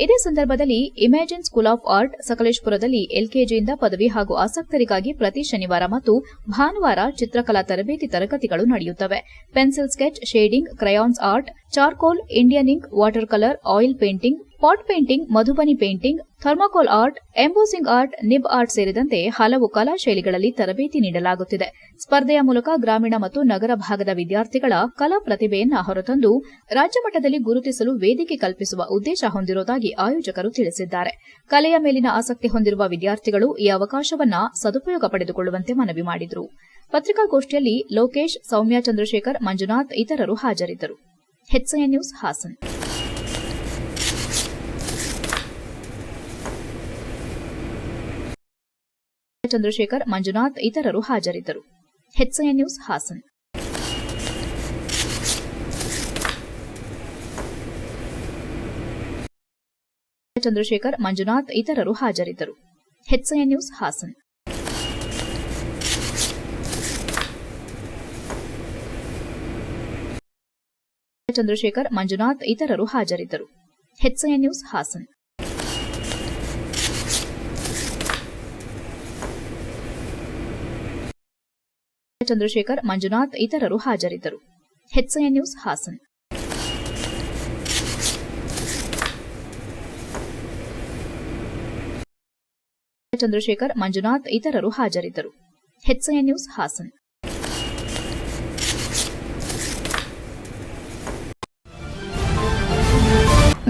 ಇದೇ ಸಂದರ್ಭದಲ್ಲಿ ಇಮ್ಯಾಜಿನ್ ಸ್ಕೂಲ್ ಆಫ್ ಆರ್ಟ್ ಸಕಲೇಶಪುರದಲ್ಲಿ ಎಲ್ಕೆಜಿಯಿಂದ ಪದವಿ ಹಾಗೂ ಆಸಕ್ತರಿಗಾಗಿ ಪ್ರತಿ ಶನಿವಾರ ಮತ್ತು ಭಾನುವಾರ ಚಿತ್ರಕಲಾ ತರಬೇತಿ ತರಗತಿಗಳು ನಡೆಯುತ್ತವೆ. Pencil sketch, shading, crayons art, charcoal, Indian ink, water colour, oil painting, pot painting, Madhubani painting, thermocol art, embossing art, nib art ಸೇರಿದಂತೆ ಹಲವು ಕಲಾ ಶೈಲಿಗಳಲ್ಲಿ ತರಬೇತಿ ನೀಡಲಾಗುತ್ತಿದೆ. ಸ್ಪರ್ಧೆಯ ಮೂಲಕ ಗ್ರಾಮೀಣ ಮತ್ತು ನಗರ ಭಾಗದ ವಿದ್ಯಾರ್ಥಿಗಳ ಕಲಾ ಪ್ರತಿಭೆಯನ್ನು ಹೊರತಂದು ರಾಜ್ಯ ಮಟ್ಟದಲ್ಲಿ ಗುರುತಿಸಲು ವೇದಿಕೆ ಕಲ್ಪಿಸುವ ಉದ್ದೇಶ ಹೊಂದಿರುವುದಾಗಿ ಆಯೋಜಕರು ತಿಳಿಸಿದ್ದಾರೆ. ಕಲೆಯ ಮೇಲಿನ ಆಸಕ್ತಿ ಹೊಂದಿರುವ ವಿದ್ಯಾರ್ಥಿಗಳು ಈ ಅವಕಾಶವನ್ನು ಸದುಪಯೋಗ ಪಡೆದುಕೊಳ್ಳುವಂತೆ ಮನವಿ ಮಾಡಿದರು. ಪತ್ರಿಕಾಗೋಷ್ಠಿಯಲ್ಲಿ ಲೋಕೇಶ್, ಸೌಮ್ಯ, ಚಂದ್ರಶೇಖರ್, ಮಂಜುನಾಥ್ ಇತರರು ಹಾಜರಿದ್ದರು. HCI news Hassan. ಚಂದ್ರಶೇಖರ್, ಮಂಜುನಾಥ್ ಇತರರು ಹಾಜರಿದ್ದರು. HCI news Hassan. ಚಂದ್ರಶೇಖರ್, ಮಂಜುನಾಥ್ ಇತರರು ಹಾಜರಿದ್ದರು. HCI news Hassan. ಚಂದ್ರಶೇಖರ್, ಮಂಜುನಾಥ್ ಇತರರು ಹಾಜರಿದ್ದರು. HCI news Hassan. ಚಂದ್ರಶೇಖರ್, ಮಂಜುನಾಥ್ ಇತರರು ಹಾಜರಿದ್ದರು. HCI news Hassan. ಚಂದ್ರಶೇಖರ್, ಮಂಜುನಾಥ್ ಇತರರು ಹಾಜರಿದ್ದರು. HCI news Hassan.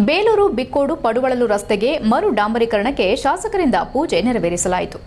ಬೇಲೂರು ಬಿಕ್ಕೋಡು ಪಡುವಳಲು ರಸ್ತೆಗೆ ಮರು ಡಾಂಬರೀಕರಣಕ್ಕೆ ಶಾಸಕರಿಂದ ಪೂಜೆ ನೆರವೇರಿಸಲಾಯಿತು.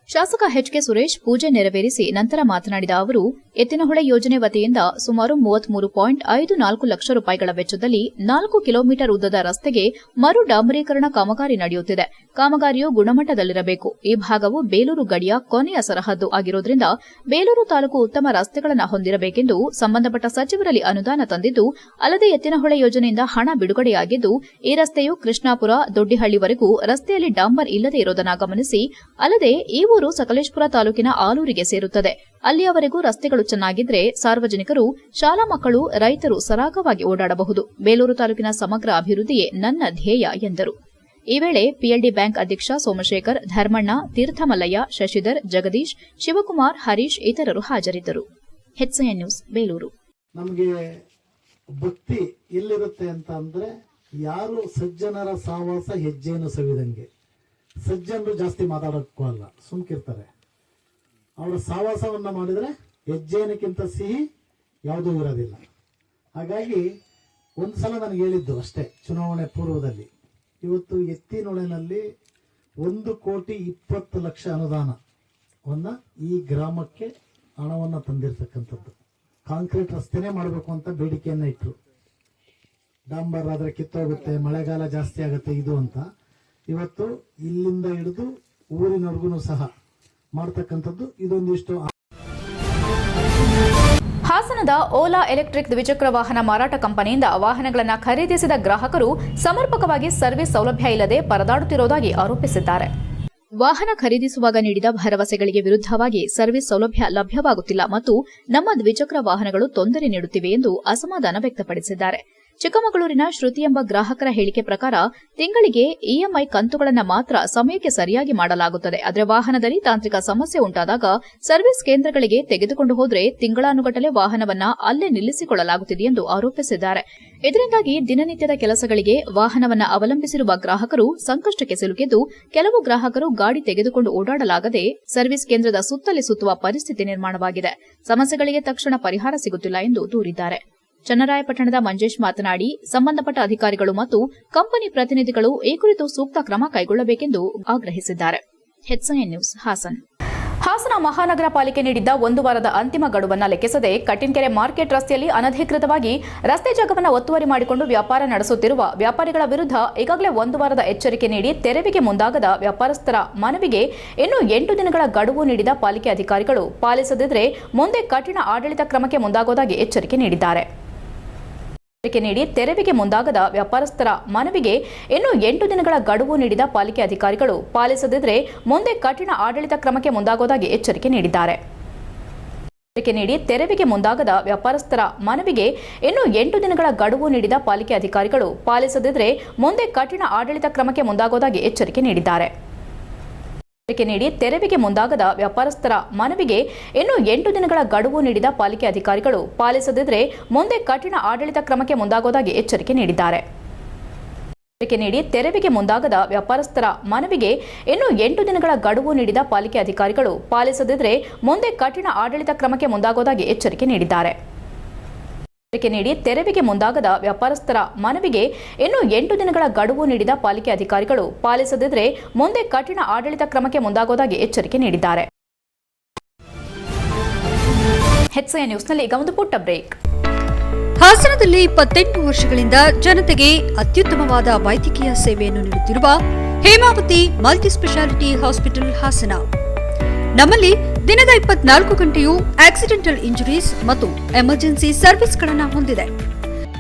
ಶಾಸಕ ಎಚ್ಕೆ ಸುರೇಶ್ ಪೂಜೆ ನೆರವೇರಿಸಿ ನಂತರ ಮಾತನಾಡಿದ ಅವರು, ಎತ್ತಿನಹೊಳೆ ಯೋಜನೆ ವತಿಯಿಂದ ಸುಮಾರು 33.54 ಲಕ್ಷ ರೂಪಾಯಿಗಳ ವೆಚ್ಚದಲ್ಲಿ 4 ಕಿಲೋಮೀಟರ್ ಉದ್ದದ ರಸ್ತೆಗೆ ಮರು ಡಾಂಬರೀಕರಣ ಕಾಮಗಾರಿ ನಡೆಯುತ್ತಿದೆ. ಕಾಮಗಾರಿಯು ಗುಣಮಟ್ಟದಲ್ಲಿರಬೇಕು. ಈ ಭಾಗವು ಬೇಲೂರು ಗಡಿಯ ಕೊನೆಯ ಸರಹದ್ದು ಆಗಿರುವುದರಿಂದ ಬೇಲೂರು ತಾಲೂಕು ಉತ್ತಮ ರಸ್ತೆಗಳನ್ನು ಹೊಂದಿರಬೇಕೆಂದು ಸಂಬಂಧಪಟ್ಟ ಸಚಿವರಲ್ಲಿ ಅನುದಾನ ತಂದಿದ್ದು, ಅಲ್ಲದೆ ಎತ್ತಿನಹೊಳೆ ಯೋಜನೆಯಿಂದ ಹಣ ಬಿಡುಗಡೆಯಾಗಿದ್ದು, ಈ ರಸ್ತೆಯು ಕೃಷ್ಣಾಪುರ ದೊಡ್ಡಿಹಳ್ಳಿವರೆಗೂ ರಸ್ತೆಯಲ್ಲಿ ಡಾಂಬರ್ ಇಲ್ಲದೆ ಇರುವುದನ್ನು ಗಮನಿಸಿ, ಅಲ್ಲದೆ ಈ ಊರು ಸಕಲೇಶಪುರ ತಾಲೂಕಿನ ಆಲೂರಿಗೆ ಸೇರುತ್ತದೆ. ಅಲ್ಲಿಯವರೆಗೂ ರಸ್ತೆಗಳು ಚೆನ್ನಾಗಿದ್ರೆ ಸಾರ್ವಜನಿಕರು, ಶಾಲಾ ಮಕ್ಕಳು, ರೈತರು ಸರಾಗವಾಗಿ ಓಡಾಡಬಹುದು. ಬೇಲೂರು ತಾಲೂಕಿನ ಸಮಗ್ರ ಅಭಿವೃದ್ಧಿಯೇ ನನ್ನ ಧ್ಯೇಯ ಎಂದರು. ಈ ವೇಳೆ ಪಿಎಲ್ಡಿ ಬ್ಯಾಂಕ್ ಅಧ್ಯಕ್ಷ ಸೋಮಶೇಖರ್, ಧರ್ಮಣ್ಣ, ತೀರ್ಥಮಲ್ಲಯ್ಯ, ಶಶಿಧರ್, ಜಗದೀಶ್, ಶಿವಕುಮಾರ್, ಹರೀಶ್ ಇತರರು ಹಾಜರಿದ್ದರು. HCI news Belur. ನಮಗೆ ಭಕ್ತಿ ಎಲ್ಲಿರುತ್ತೆ ಅಂತ ಅಂದ್ರೆ ಯಾರು ಸಜ್ಜನರ ಸಹವಾಸ ಹೆಜ್ಜೆಯನ್ನು ಸವಿದಂಗೆ. ಸಜ್ಜನರು ಜಾಸ್ತಿ ಮಾತಾಡೋಕ್ಕೂ ಅಲ್ಲ, ಸುಮ್ಕಿರ್ತಾರೆ. ಅವರ ಸಹವಾಸವನ್ನ ಮಾಡಿದ್ರೆ ಹೆಜ್ಜೆನಕ್ಕಿಂತ ಸಿಹಿ ಯಾವುದೂ ಇರೋದಿಲ್ಲ. ಹಾಗಾಗಿ ಒಂದ್ಸಲ ನನಗೆ ಹೇಳಿದ್ದು ಅಷ್ಟೇ, ಚುನಾವಣೆ ಪೂರ್ವದಲ್ಲಿ, ಇವತ್ತು ಎತ್ತಿನೊಳೆನಲ್ಲಿ 1,20,00,000 ಅನುದಾನವನ್ನ ಈ ಗ್ರಾಮಕ್ಕೆ ಹಣವನ್ನ ತಂದಿರತಕ್ಕಂಥದ್ದು. ಕಾಂಕ್ರೀಟ್ ರಸ್ತೆನೇ ಮಾಡಬೇಕು ಅಂತ ಬೇಡಿಕೆಯನ್ನ ಇಟ್ಟರು. ಡಾಂಬರ್ ಆದ್ರೆ ಕಿತ್ತೋಗುತ್ತೆ, ಮಳೆಗಾಲ ಜಾಸ್ತಿ ಆಗುತ್ತೆ ಇದು ಅಂತ. ಇವತ್ತು ಇಲ್ಲಿಂದ ಹಿಡಿದು ಊರಿನವರೆಗೂ ಸಹ ಮಾಡ್ತಕ್ಕಂಥದ್ದು ಇದೊಂದಿಷ್ಟು. ಹಾಸನದ ಓಲಾ ಎಲೆಕ್ಟ್ರಿಕ್ ದ್ವಿಚಕ್ರ ವಾಹನ ಮಾರಾಟ ಕಂಪನಿಯಿಂದ ವಾಹನಗಳನ್ನು ಖರೀದಿಸಿದ ಗ್ರಾಹಕರು ಸಮರ್ಪಕವಾಗಿ ಸರ್ವಿಸ್ ಸೌಲಭ್ಯ ಇಲ್ಲದೆ ಪರದಾಡುತ್ತಿರುವುದಾಗಿ ಆರೋಪಿಸಿದ್ದಾರೆ. ವಾಹನ ಖರೀದಿಸುವಾಗ ನೀಡಿದ ಭರವಸೆಗಳಿಗೆ ವಿರುದ್ಧವಾಗಿ ಸರ್ವಿಸ್ ಸೌಲಭ್ಯ ಲಭ್ಯವಾಗುತ್ತಿಲ್ಲ ಮತ್ತು ನಮ್ಮ ದ್ವಿಚಕ್ರ ವಾಹನಗಳು ತೊಂದರೆ ನೀಡುತ್ತಿವೆ ಎಂದು ಅಸಮಾಧಾನ ವ್ಯಕ್ತಪಡಿಸಿದ್ದಾರೆ. ಚಿಕ್ಕಮಗಳೂರಿನ ಶ್ರುತಿ ಎಂಬ ಗ್ರಾಹಕರ ಹೇಳಿಕೆ ಪ್ರಕಾರ ತಿಂಗಳಿಗೆ ಇಎಂಐ ಕಂತುಗಳನ್ನು ಮಾತ್ರ ಸಮಯಕ್ಕೆ ಸರಿಯಾಗಿ ಮಾಡಲಾಗುತ್ತದೆ. ಆದರೆ ವಾಹನದಲ್ಲಿ ತಾಂತ್ರಿಕ ಸಮಸ್ಯೆ ಉಂಟಾದಾಗ ಸರ್ವಿಸ್ ಕೇಂದ್ರಗಳಿಗೆ ತೆಗೆದುಕೊಂಡು ಹೋದರೆ ತಿಂಗಳಾನುಗಟ್ಟಲೆ ವಾಹನವನ್ನ ಅಲ್ಲೇ ನಿಲ್ಲಿಸಿಕೊಳ್ಳಲಾಗುತ್ತಿದೆ ಎಂದು ಆರೋಪಿಸಿದ್ದಾರೆ. ಇದರಿಂದಾಗಿ ದಿನನಿತ್ಯದ ಕೆಲಸಗಳಿಗೆ ವಾಹನವನ್ನ ಅವಲಂಬಿಸಿರುವ ಗ್ರಾಹಕರು ಸಂಕಷ್ಟಕ್ಕೆ ಸಿಲುಕಿದ್ದು, ಕೆಲವು ಗ್ರಾಹಕರು ಗಾಡಿ ತೆಗೆದುಕೊಂಡು ಓಡಾಡಲಾಗದೆ ಸರ್ವಿಸ್ ಕೇಂದ್ರದ ಸುತ್ತಲೇ ಸುತ್ತುವ ಪರಿಸ್ಥಿತಿ ನಿರ್ಮಾಣವಾಗಿದೆ. ಸಮಸ್ಯೆಗಳಿಗೆ ತಕ್ಷಣ ಪರಿಹಾರ ಸಿಗುತ್ತಿಲ್ಲ ಎಂದು ದೂರಿದ್ದಾರೆ. ಚನ್ನರಾಯಪಟ್ಟಣದ ಮಂಜೇಶ್ ಮಾತನಾಡಿ, ಸಂಬಂಧಪಟ್ಟ ಅಧಿಕಾರಿಗಳು ಮತ್ತು ಕಂಪನಿ ಪ್ರತಿನಿಧಿಗಳು ಈ ಕುರಿತು ಸೂಕ್ತ ಕ್ರಮ ಕೈಗೊಳ್ಳಬೇಕೆಂದು ಆಗ್ರಹಿಸಿದ್ದಾರೆ. HIN news, Haasan. ಹಾಸನ ಮಹಾನಗರ ಪಾಲಿಕೆ ನೀಡಿದ್ದ 1 ವಾರದ ಅಂತಿಮ ಗಡುವನ್ನು ಲೆಕ್ಕಿಸದೆ ಕಟ್ಟಿನಕೆರೆ ಮಾರ್ಕೆಟ್ ರಸ್ತೆಯಲ್ಲಿ ಅನಧಿಕೃತವಾಗಿ ರಸ್ತೆ ಜಾಗವನ್ನು ಒತ್ತುವರಿ ಮಾಡಿಕೊಂಡು ವ್ಯಾಪಾರ ನಡೆಸುತ್ತಿರುವ ವ್ಯಾಪಾರಿಗಳ ವಿರುದ್ಧ ಈಗಾಗಲೇ 1 ವಾರದ ಎಚ್ಚರಿಕೆ ನೀಡಿ ತೆರವಿಗೆ ಮುಂದಾಗದ ವ್ಯಾಪಾರಸ್ಥರ ಮನವಿಗೆ ಇನ್ನೂ 8 ದಿನಗಳ ಗಡುವು ನೀಡಿದ ಪಾಲಿಕೆ ಅಧಿಕಾರಿಗಳು ಪಾಲಿಸದಿದ್ದರೆ ಮುಂದೆ ಕಠಿಣ ಆಡಳಿತ ಕ್ರಮಕ್ಕೆ ಮುಂದಾಗುವುದಾಗಿ ಎಚ್ಚರಿಕೆ ನೀಡಿದ್ದಾರೆ. ತೆರವಿಗೆ ಮುಂದಾಗದ ವ್ಯಾಪಾರಸ್ಥರ ಮನವಿಗೆ ಇನ್ನೂ 8 ದಿನಗಳ ಗಡುವು ನೀಡಿದ ಪಾಲಿಕೆ ಅಧಿಕಾರಿಗಳು ಪಾಲಿಸದಿದ್ದರೆ ಮುಂದೆ ಕಠಿಣ ಆಡಳಿತ ಕ್ರಮಕ್ಕೆ ಮುಂದಾಗುವುದಾಗಿ ಎಚ್ಚರಿಕೆ ನೀಡಿದ್ದಾರೆ. ತೆರವಿಗೆ ಮುಂದಾಗದ ವ್ಯಾಪಾರಸ್ಥರ ಮನವಿಗೆ ಇನ್ನೂ 8 ದಿನಗಳ ಗಡುವು ನೀಡಿದ ಪಾಲಿಕೆ ಅಧಿಕಾರಿಗಳು ಪಾಲಿಸದಿದ್ದರೆ ಮುಂದೆ ಕಠಿಣ ಆಡಳಿತ ಕ್ರಮಕ್ಕೆ ಮುಂದಾಗುವುದಾಗಿ ಎಚ್ಚರಿಕೆ ನೀಡಿದ್ದಾರೆ. ತೆರವಿಗೆ ಮುಂದಾಗದ ವ್ಯಾಪಾರಸ್ಥರ ಮನವಿಗೆ ಇನ್ನೂ 8 ದಿನಗಳ ಗಡುವು ನೀಡಿದ ಪಾಲಿಕೆ ಅಧಿಕಾರಿಗಳು ಪಾಲಿಸದಿದ್ದರೆ ಮುಂದೆ ಕಠಿಣ ಆಡಳಿತ ಕ್ರಮಕ್ಕೆ ಮುಂದಾಗುವುದಾಗಿ ಎಚ್ಚರಿಕೆ ನೀಡಿದ್ದಾರೆ. ತೆರವಿಗೆ ಮುಂದಾಗದ ವ್ಯಾಪಾರಸ್ಥರ ಮನವಿಗೆ ಇನ್ನೂ 8 ದಿನಗಳ ಗಡುವು ನೀಡಿದ ಪಾಲಿಕೆ ಅಧಿಕಾರಿಗಳು ಪಾಲಿಸದಿದ್ದರೆ ಮುಂದೆ ಕಠಿಣ ಆಡಳಿತ ಕ್ರಮಕ್ಕೆ ಮುಂದಾಗುವುದಾಗಿ ಎಚ್ಚರಿಕೆ ನೀಡಿದ್ದಾರೆ. ತೆರವಿಗೆ ಮುಂದಾಗದ ವ್ಯಾಪಾರಸ್ಥರ ಮನವಿಗೆ ಇನ್ನೂ 8 ದಿನಗಳ ಗಡುವು ನೀಡಿದ ಪಾಲಿಕೆ ಅಧಿಕಾರಿಗಳು ಪಾಲಿಸದಿದ್ದರೆ ಮುಂದೆ ಕಠಿಣ ಆಡಳಿತ ಕ್ರಮಕ್ಕೆ ಮುಂದಾಗುವುದಾಗಿ ಎಚ್ಚರಿಕೆ ನೀಡಿದ್ದಾರೆ. ಹೆಚ್ಐಎನ್ ನ್ಯೂಸ್ನಲ್ಲಿ ಈಗ ಒಂದು ಪುಟ್ಟ ಬ್ರೇಕ್. ಹಾಸನದಲ್ಲಿ 28 ವರ್ಷಗಳಿಂದ ಜನತೆಗೆ ಅತ್ಯುತ್ತಮವಾದ ವೈದ್ಯಕೀಯ ಸೇವೆಯನ್ನು ನೀಡುತ್ತಿರುವ ಹೇಮಾವತಿ ಮಲ್ಟಿಸ್ಪೆಷಾಲಿಟಿ ಹಾಸ್ಪಿಟಲ್ ಹಾಸನ. ನಮ್ಮಲ್ಲಿ ದಿನದ 24 ಗಂಟೆಯೂ ಆಕ್ಸಿಡೆಂಟಲ್ ಇಂಜುರೀಸ್ ಮತ್ತು ಎಮರ್ಜೆನ್ಸಿ ಸರ್ವಿಸ್ಗಳನ್ನು ಹೊಂದಿದೆ.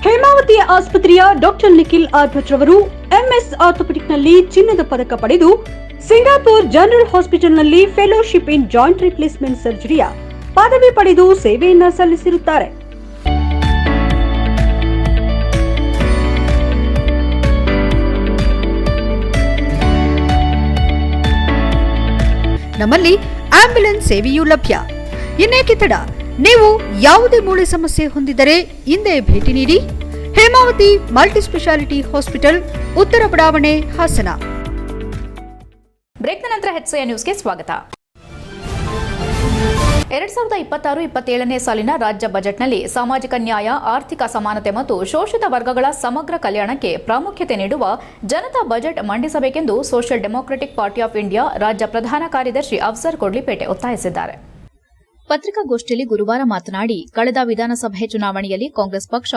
ಹೇಮಾವತಿ ಆಸ್ಪತ್ರೆಯ ಡಾಕ್ಟರ್ ನಿಖಿಲ್ ಆರ್ ಭಟ್ ರವರು ಎಂಎಸ್ ಆರ್ಥೋಪೆಡಿಕ್ನಲ್ಲಿ ಚಿನ್ನದ ಪದಕ ಪಡೆದು ಸಿಂಗಾಪುರ್ ಜನರಲ್ ಹಾಸ್ಪಿಟಲ್ನಲ್ಲಿ ಫೆಲೋಶಿಪ್ ಇನ್ ಜಾಯಿಂಟ್ ರಿಪ್ಲೇಸ್ಮೆಂಟ್ ಸರ್ಜರಿಯ ಪದವಿ ಪಡೆದು ಸೇವೆಯನ್ನ ಸಲ್ಲಿಸಿರುತ್ತಾರೆ. ನಮ್ಮಲ್ಲಿ ಆಂಬ್ಯುಲೆನ್ಸ್ ಸೇವೆಯೂ ಲಭ್ಯ. ಇನ್ನೇಕೆ ತಡ? ನೀವು ಯಾವುದೇ ಮೂಳೆ ಸಮಸ್ಯೆ ಹೊಂದಿದರೆ ಇಂದೇ ಭೇಟಿ ನೀಡಿ. ಹೇಮಾವತಿ ಮಲ್ಟಿಸ್ಪೆಷಾಲಿಟಿ ಹಾಸ್ಪಿಟಲ್, ಉತ್ತರ ಬಡಾವಣೆ, ಹಾಸನ. ಬ್ರೇಕ್ನ ನಂತರ ಹೆಚ್ಐಎನ್ ನ್ಯೂಸ್ಗೆ ಸ್ವಾಗತ. 2026-27ನೇ ಸಾಲಿನ ರಾಜ್ಯ ಬಜೆಟ್ನಲ್ಲಿ ಸಾಮಾಜಿಕ ನ್ಯಾಯ, ಆರ್ಥಿಕ ಸಮಾನತೆ ಮತ್ತು ಶೋಷಿತ ವರ್ಗಗಳ ಸಮಗ್ರ ಕಲ್ಯಾಣಕ್ಕೆ ಪ್ರಾಮುಖ್ಯತೆ ನೀಡುವ ಜನತಾ ಬಜೆಟ್ ಮಂಡಿಸಬೇಕೆಂದು Social democratic party of India ರಾಜ್ಯ ಪ್ರಧಾನ ಕಾರ್ಯದರ್ಶಿ ಅಫ್ಸರ್ ಕೊಡ್ಲಿಪೇಟೆ ಒತ್ತಾಯಿಸಿದ್ದಾರೆ. ಪತ್ರಿಕಾಗೋಷ್ಠಿಯಲ್ಲಿ ಗುರುವಾರ ಮಾತನಾಡಿ, ಕಳೆದ ವಿಧಾನಸಭೆ ಚುನಾವಣೆಯಲ್ಲಿ ಕಾಂಗ್ರೆಸ್ ಪಕ್ಷ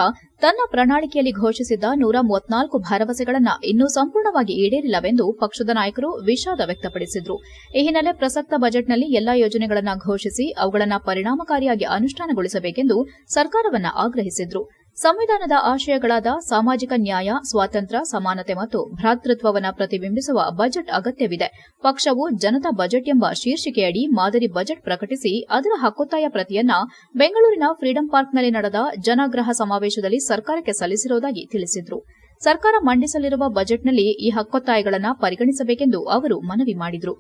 ತನ್ನ ಪ್ರಣಾಳಿಕೆಯಲ್ಲಿ ಘೋಷಿಸಿದ್ದ 134 ಭರವಸೆಗಳನ್ನು ಇನ್ನೂ ಸಂಪೂರ್ಣವಾಗಿ ಈಡೇರಿಲ್ಲವೆಂದು ಪಕ್ಷದ ನಾಯಕರು ವಿಷಾದ ವ್ಯಕ್ತಪಡಿಸಿದರು. ಈ ಹಿನ್ನೆಲೆ ಪ್ರಸಕ್ತ ಬಜೆಟ್ನಲ್ಲಿ ಎಲ್ಲಾ ಯೋಜನೆಗಳನ್ನು ಘೋಷಿಸಿ ಅವುಗಳನ್ನು ಪರಿಣಾಮಕಾರಿಯಾಗಿ ಅನುಷ್ಠಾನಗೊಳಿಸಬೇಕೆಂದು ಸರ್ಕಾರವನ್ನು ಆಗ್ರಹಿಸಿದರು. ಸಂವಿಧಾನದ ಆಶಯಗಳಾದ ಸಾಮಾಜಿಕ ನ್ಯಾಯ, ಸ್ವಾತಂತ್ರ್ಯ, ಸಮಾನತೆ ಮತ್ತು ಭ್ರಾತೃತ್ವವನ್ನು ಪ್ರತಿಬಿಂಬಿಸುವ ಬಜೆಟ್ ಅಗತ್ಯವಿದೆ. ಪಕ್ಷವು ಜನತಾ ಬಜೆಟ್ ಎಂಬ ಶೀರ್ಷಿಕೆಯಡಿ ಮಾದರಿ ಬಜೆಟ್ ಪ್ರಕಟಿಸಿ ಅದರ ಹಕ್ಕೊತ್ತಾಯ ಪ್ರತಿಯನ್ನ ಬೆಂಗಳೂರಿನ ಫ್ರೀಡಂ ಪಾರ್ಕ್ನಲ್ಲಿ ನಡೆದ ಜನಾಗ್ರಹ ಸಮಾವೇಶದಲ್ಲಿ ಸರ್ಕಾರಕ್ಕೆ ಸಲ್ಲಿಸಿರುವುದಾಗಿ ತಿಳಿಸಿದರು. ಸರ್ಕಾರ ಮಂಡಿಸಲಿರುವ ಬಜೆಟ್ನಲ್ಲಿ ಈ ಹಕ್ಕೊತ್ತಾಯಗಳನ್ನು ಪರಿಗಣಿಸಬೇಕೆಂದು ಅವರು ಮನವಿ ಮಾಡಿದರು.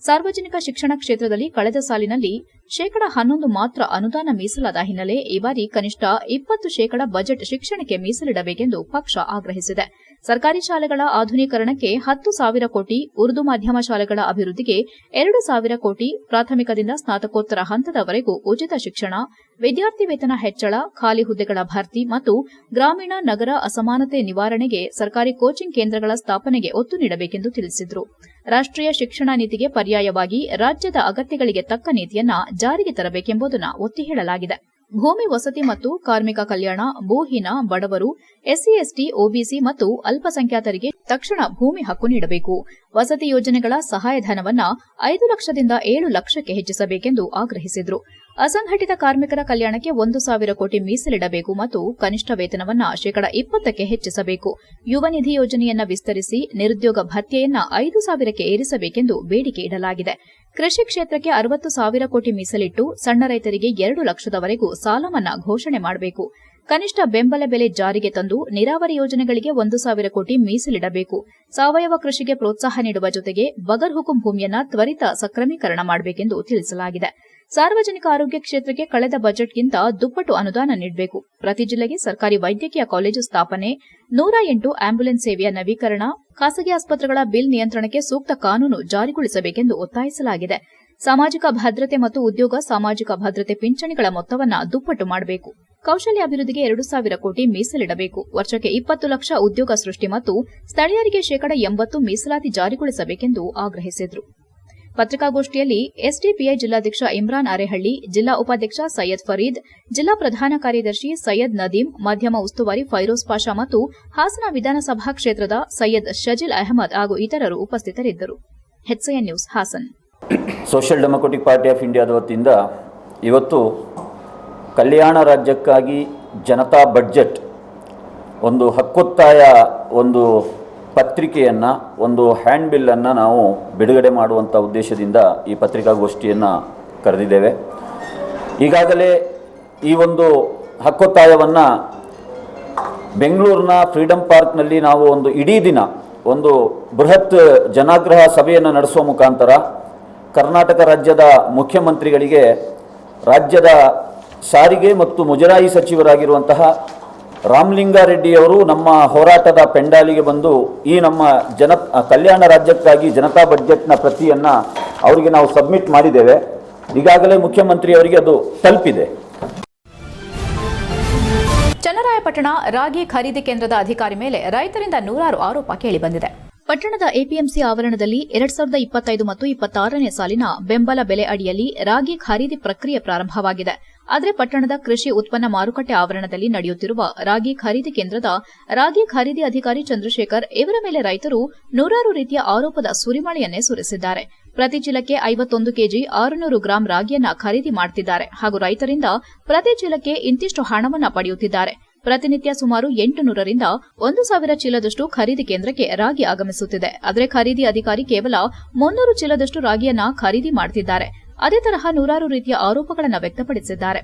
ಸಾರ್ವಜನಿಕ ಶಿಕ್ಷಣ ಕ್ಷೇತ್ರದಲ್ಲಿ ಕಳೆದ ಸಾಲಿನಲ್ಲಿ 11% ಮಾತ್ರ ಅನುದಾನ ಮೀಸಲಾದ ಹಿನ್ನೆಲೆ ಈ ಬಾರಿ ಕನಿಷ್ಠ 20% ಬಜೆಟ್ ಶಿಕ್ಷಣಕ್ಕೆ ಮೀಸಲಿಡಬೇಕೆಂದು ಪಕ್ಷ ಆಗ್ರಹಿಸಿದೆ. ಸರ್ಕಾರಿ ಶಾಲೆಗಳ ಆಧುನೀಕರಣಕ್ಕೆ 10,000 ಕೋಟಿ, ಉರ್ದು ಮಾಧ್ಯಮ ಶಾಲೆಗಳ ಅಭಿವೃದ್ಧಿಗೆ 2,000 ಕೋಟಿ, ಪ್ರಾಥಮಿಕದಿಂದ ಸ್ನಾತಕೋತ್ತರ ಹಂತದವರೆಗೂ ಉಚಿತ ಶಿಕ್ಷಣ, ವಿದ್ಯಾರ್ಥಿ ವೇತನ ಹೆಚ್ಚಳ, ಖಾಲಿ ಹುದ್ದೆಗಳ ಭರ್ತಿ ಮತ್ತು ಗ್ರಾಮೀಣ ನಗರ ಅಸಮಾನತೆ ನಿವಾರಣೆಗೆ ಸರ್ಕಾರಿ ಕೋಚಿಂಗ್ ಕೇಂದ್ರಗಳ ಸ್ಥಾಪನೆಗೆ ಒತ್ತು ನೀಡಬೇಕೆಂದು ತಿಳಿಸಿದರು. ರಾಷ್ಟ್ರೀಯ ಶಿಕ್ಷಣ ನೀತಿಗೆ ಪರ್ಯಾಯವಾಗಿ ರಾಜ್ಯದ ಅಗತ್ಯಗಳಿಗೆ ತಕ್ಕ ನೀತಿಯನ್ನ ಜಾರಿಗೆ ತರಬೇಕೆಂಬುದನ್ನು ಒತ್ತಿ ಹೇಳಲಾಗಿದೆ. ಭೂಮಿ, ವಸತಿ ಮತ್ತು ಕಾರ್ಮಿಕ ಕಲ್ಯಾಣ, ಭೂಹೀನ, ಬಡವರು, ಎಸ್ಸಿ, ಎಸ್ಟಿ, ಒಬಿಸಿ ಮತ್ತು ಅಲ್ಪಸಂಖ್ಯಾತರಿಗೆ ತಕ್ಷಣ ಭೂಮಿ ಹಕ್ಕು ನೀಡಬೇಕು. ವಸತಿ ಯೋಜನೆಗಳ ಸಹಾಯಧನವನ್ನ 5 ಲಕ್ಷದಿಂದ 7 ಲಕ್ಷಕ್ಕೆ ಹೆಚ್ಚಿಸಬೇಕೆಂದು ಆಗ್ರಹಿಸಿದರು. ಅಸಂಘಟಿತ ಕಾರ್ಮಿಕರ ಕಲ್ಯಾಣಕ್ಕೆ 1,000 ಕೋಟಿ ಮೀಸಲಿಡಬೇಕು ಮತ್ತು ಕನಿಷ್ಠ ವೇತನವನ್ನ 20% ಹೆಚ್ಚಿಸಬೇಕು. ಯುವ ನಿಧಿ ಯೋಜನೆಯನ್ನ ವಿಸ್ತರಿಸಿ ನಿರುದ್ಯೋಗ ಭತ್ಯೆಯನ್ನ 5,000ಕ್ಕೆ ಏರಿಸಬೇಕೆಂದು ಬೇಡಿಕೆ ಇಡಲಾಗಿದೆ. ಕೃಷಿ ಕ್ಷೇತ್ರಕ್ಕೆ 60,000 ಕೋಟಿ ಮೀಸಲಿಟ್ಟು ಸಣ್ಣ ರೈತರಿಗೆ 2 ಲಕ್ಷದವರೆಗೂ ಸಾಲ ಮನ್ನಾ ಘೋಷಣೆ ಮಾಡಬೇಕು. ಕನಿಷ್ಠ ಬೆಂಬಲ ಬೆಲೆ ಜಾರಿಗೆ ತಂದು ನೀರಾವರಿ ಯೋಜನೆಗಳಿಗೆ 1,000 ಕೋಟಿ ಮೀಸಲಿಡಬೇಕು. ಸಾವಯವ ಕೃಷಿಗೆ ಪ್ರೋತ್ಸಾಹ ನೀಡುವ ಜೊತೆಗೆ ಬಗರ್ ಹುಕುಂ ಭೂಮಿಯನ್ನ ತ್ವರಿತ ಸಕ್ರಮೀಕರಣ ಮಾಡಬೇಕೆಂದು ತಿಳಿಸಲಾಗಿದೆ. ಸಾರ್ವಜನಿಕ ಆರೋಗ್ಯ ಕ್ಷೇತ್ರಕ್ಕೆ ಕಳೆದ ಬಜೆಟ್ಗಿಂತ ದುಪ್ಪಟ್ಟು ಅನುದಾನ ನೀಡಬೇಕು. ಪ್ರತಿ ಜಿಲ್ಲೆಗೆ ಸರ್ಕಾರಿ ವೈದ್ಯಕೀಯ ಕಾಲೇಜು ಸ್ಥಾಪನೆ, 108 ಆಂಬ್ಯುಲೆನ್ಸ್ ಸೇವೆಯ ನವೀಕರಣ, ಖಾಸಗಿ ಆಸ್ಪತ್ರೆಗಳ ಬಿಲ್ ನಿಯಂತ್ರಣಕ್ಕೆ ಸೂಕ್ತ ಕಾನೂನು ಜಾರಿಗೊಳಿಸಬೇಕೆಂದು ಒತ್ತಾಯಿಸಲಾಗಿದೆ. ಸಾಮಾಜಿಕ ಭದ್ರತೆ ಮತ್ತು ಉದ್ಯೋಗ, ಸಾಮಾಜಿಕ ಭದ್ರತೆ ಪಿಂಚಣಿಗಳ ಮೊತ್ತವನ್ನು ದುಪ್ಪಟ್ಟು ಮಾಡಬೇಕು. ಕೌಶಲ್ಯ ಅಭಿವೃದ್ಧಿಗೆ 2,000 ಕೋಟಿ ಮೀಸಲಿಡಬೇಕು. ವರ್ಷಕ್ಕೆ 20 ಲಕ್ಷ ಉದ್ಯೋಗ ಸೃಷ್ಟಿ ಮತ್ತು ಸ್ಥಳೀಯರಿಗೆ 80% ಮೀಸಲಾತಿ ಜಾರಿಗೊಳಿಸಬೇಕೆಂದು ಆಗ್ರಹಿಸಿದರು. ಪತ್ರಿಕಾಗೋಷ್ಠಿಯಲ್ಲಿ ಎಸ್ಡಿಪಿಐ ಜಿಲ್ಲಾಧ್ಯಕ್ಷ ಇಮ್ರಾನ್ ಅರೇಹಳ್ಳಿ, ಜಿಲ್ಲಾ ಉಪಾಧ್ಯಕ್ಷ ಸೈಯದ್ ಫರೀದ್, ಜಿಲ್ಲಾ ಪ್ರಧಾನ ಕಾರ್ಯದರ್ಶಿ ಸೈಯದ್ ನದೀಂ, ಮಾಧ್ಯಮ ಉಸ್ತುವಾರಿ ಫೈರೋಜ್ ಪಾಷಾ ಮತ್ತು ಹಾಸನ ವಿಧಾನಸಭಾ ಕ್ಷೇತ್ರದ ಸೈಯದ್ ಶಜಿಲ್ ಅಹಮದ್ ಹಾಗೂ ಇತರರು ಉಪಸ್ಥಿತರಿದ್ದರು. HCN news, Hassan. Social democratic party of ಇಂಡಿಯಾದ ವತಿಯಿಂದ ಇವತ್ತು ಕಲ್ಯಾಣ ರಾಜ್ಯಕ್ಕಾಗಿ ಜನತಾ ಬಡ್ಜೆಟ್ ಒಂದು ಹಕ್ಕೊತ್ತಾಯ ಒಂದು ಪತ್ರಿಕೆಯನ್ನು, ಒಂದು ಹ್ಯಾಂಡ್ ಬಿಲ್ಲನ್ನು ನಾವು ಬಿಡುಗಡೆ ಮಾಡುವಂಥ ಉದ್ದೇಶದಿಂದ ಈ ಪತ್ರಿಕಾಗೋಷ್ಠಿಯನ್ನು ಕರೆದಿದ್ದೇವೆ. ಈಗಾಗಲೇ ಈ ಒಂದು ಹಕ್ಕೊತ್ತಾಯವನ್ನು ಬೆಂಗಳೂರಿನ ಫ್ರೀಡಂ ಪಾರ್ಕ್ನಲ್ಲಿ ನಾವು ಒಂದು ಇಡೀ ದಿನ ಒಂದು ಬೃಹತ್ ಜನಾಗ್ರಹ ಸಭೆಯನ್ನು ನಡೆಸುವ ಮುಖಾಂತರ ಕರ್ನಾಟಕ ರಾಜ್ಯದ ಮುಖ್ಯಮಂತ್ರಿಗಳಿಗೆ ರಾಜ್ಯದ ಸಾರಿಗೆ ಮತ್ತು ಮುಜರಾಯಿ ಸಚಿವರಾಗಿರುವಂತಹ ರಾಮಲಿಂಗಾರೆಡ್ಡಿಯವರು ನಮ್ಮ ಹೋರಾಟದ ಪೆಂಡಾಲಿಗೆ ಬಂದು ಈ ನಮ್ಮ ಕಲ್ಯಾಣ ರಾಜ್ಯಕ್ಕಾಗಿ ಜನತಾ ಬಡ್ಜೆಟ್ನ ಪ್ರತಿಯನ್ನು ಅವರಿಗೆ ನಾವು ಸಬ್ಮಿಟ್ ಮಾಡಿದ್ದೇವೆ. ಈಗಾಗಲೇ ಮುಖ್ಯಮಂತ್ರಿಯವರಿಗೆ ಅದು ತಲುಪಿದೆ. ಚನ್ನರಾಯಪಟ್ಟಣ ರಾಗಿ ಖರೀದಿ ಕೇಂದ್ರದ ಅಧಿಕಾರಿ ಮೇಲೆ ರೈತರಿಂದ ನೂರಾರು ಆರೋಪ ಕೇಳಿಬಂದಿದೆ. ಪಟ್ಟಣದ ಎಪಿಎಂಸಿ ಆವರಣದಲ್ಲಿ 2025 ಮತ್ತು 26ನೇ ಸಾಲಿನ ಬೆಂಬಲ ಬೆಲೆ ಅಡಿಯಲ್ಲಿ ರಾಗಿ ಖರೀದಿ ಪ್ರಕ್ರಿಯೆ ಪ್ರಾರಂಭವಾಗಿದೆ. ಆದರೆ ಪಟ್ಟಣದ ಕೃಷಿ ಉತ್ಪನ್ನ ಮಾರುಕಟ್ಟೆ ಆವರಣದಲ್ಲಿ ನಡೆಯುತ್ತಿರುವ ರಾಗಿ ಖರೀದಿ ಕೇಂದ್ರದ ರಾಗಿ ಖರೀದಿ ಅಧಿಕಾರಿ ಚಂದ್ರಶೇಖರ್ ಇವರ ಮೇಲೆ ರೈತರು ನೂರಾರು ರೀತಿಯ ಆರೋಪದ ಸುರಿಮಳೆಯನ್ನೇ ಸುರಿಸಿದ್ದಾರೆ. ಪ್ರತಿ ಚೀಲಕ್ಕೆ 51 ಕೆಜಿ 600 ಗ್ರಾಂ ರಾಗಿಯನ್ನ ಖರೀದಿ ಮಾಡುತ್ತಿದ್ದಾರೆ ಹಾಗೂ ರೈತರಿಂದ ಪ್ರತಿ ಚೀಲಕ್ಕೆ ಇಂತಿಷ್ಟು ಹಣವನ್ನ ಪಡೆಯುತ್ತಿದ್ದಾರೆ. ಪ್ರತಿನಿತ್ಯ ಸುಮಾರು 800 ರಿಂದ 1,000 ಚೀಲದಷ್ಟು ಖರೀದಿ ಕೇಂದ್ರಕ್ಕೆ ರಾಗಿ ಆಗಮಿಸುತ್ತಿದೆ. ಆದರೆ ಖರೀದಿ ಅಧಿಕಾರಿ ಕೇವಲ 300 ಚೀಲದಷ್ಟು ರಾಗಿಯನ್ನ ಖರೀದಿ ಮಾಡುತ್ತಿದ್ದಾರೆ. ಅದೇ ತರಹ ನೂರಾರು ರೀತಿಯ ಆರೋಪಗಳನ್ನು ವ್ಯಕ್ತಪಡಿಸಿದ್ದಾರೆ.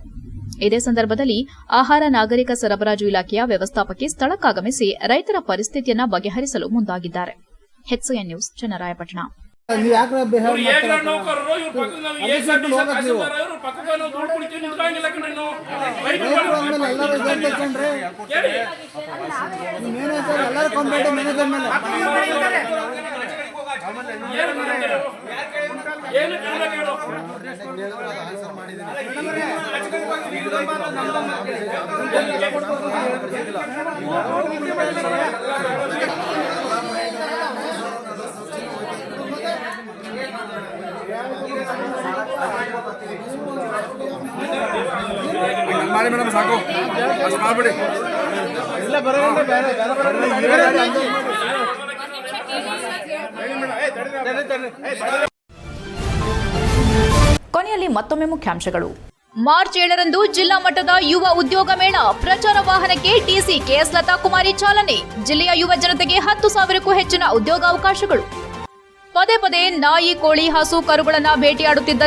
ಇದೇ ಸಂದರ್ಭದಲ್ಲಿ ಆಹಾರ ನಾಗರಿಕ ಸರಬರಾಜು ಇಲಾಖೆಯ ವ್ಯವಸ್ಥಾಪಕಿ ಸ್ಥಳಕ್ಕಾಗಮಿಸಿ ರೈತರ ಪರಿಸ್ಥಿತಿಯನ್ನ ಬಗೆಹರಿಸಲು ಮುಂದಾಗಿದ್ದಾರೆ. HCN news, Channarayapatna. ಮಾಡಿ ಮೇಡಮ್, ಸಾಕು ಅಷ್ಟು ಮಾಡ್ಬಿಡಿ. ಕೊನೆಯಲ್ಲಿ ಮತ್ತೊಮ್ಮೆ ಮುಖ್ಯಾಂಶಗಳು. ಮಾರ್ಚ್ 7ರಂದು ಜಿಲ್ಲಾ ಮಟ್ಟದ ಯುವ ಉದ್ಯೋಗ ಮೇಳ, ಪ್ರಚಾರ ವಾಹನಕ್ಕೆ ಡಿಸಿ ಕೆಎಸ್ ಲತಾ ಕುಮಾರಿ ಚಾಲನೆ. ಜಿಲ್ಲೆಯ ಯುವ ಜನತೆಗೆ 10,000ಕ್ಕೂ ಹೆಚ್ಚಿನ ಉದ್ಯೋಗಾವಕಾಶಗಳು. ಪದೇ ಪದೇ ನಾಯಿ, ಕೋಳಿ, ಹಸು, ಕರುಗಳನ್ನ ಬೇಟೆಯಾಡುತ್ತಿದ್ದ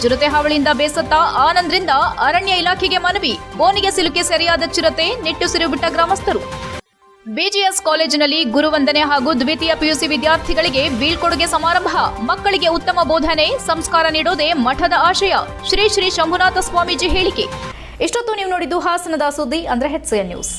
ಚಿರತೆ ಹಾವಳಿಯಿಂದ ಬೇಸತ್ತ ಆನಂದ್ರಿಂದ ಅರಣ್ಯ ಇಲಾಖೆಗೆ ಮನವಿ. ಬೋನಿಗೆ ಸಿಲುಕಿ ಸೆರೆಯಾದ ಚಿರತೆ, ನಿಟ್ಟುಸಿರು ಬಿಟ್ಟ ಗ್ರಾಮಸ್ಥರು. ಬಿಜಿಎಸ್ ಕಾಲೇಜಿನಲ್ಲಿ ಗುರುವಂದನೆ ಹಾಗೂ ದ್ವಿತೀಯ ಪಿಯುಸಿ ವಿದ್ಯಾರ್ಥಿಗಳಿಗೆ ಬೀಳ್ಕೊಡುಗೆ ಸಮಾರಂಭ. ಮಕ್ಕಳಿಗೆ ಉತ್ತಮ ಬೋಧನೆ, ಸಂಸ್ಕಾರ ನೀಡೋದೇ ಮಠದ ಆಶಯ. ಶ್ರೀ ಶ್ರೀ ಶಂಭುನಾಥ ಸ್ವಾಮೀಜಿ ಹೇಳಿಕೆ. ಇಷ್ಟೊತ್ತು ನೀವು ನೋಡಿದ್ದು ಹಾಸನದ ಸುದ್ದಿ, ಅಂದ್ರೆ HCN ನ್ಯೂಸ್.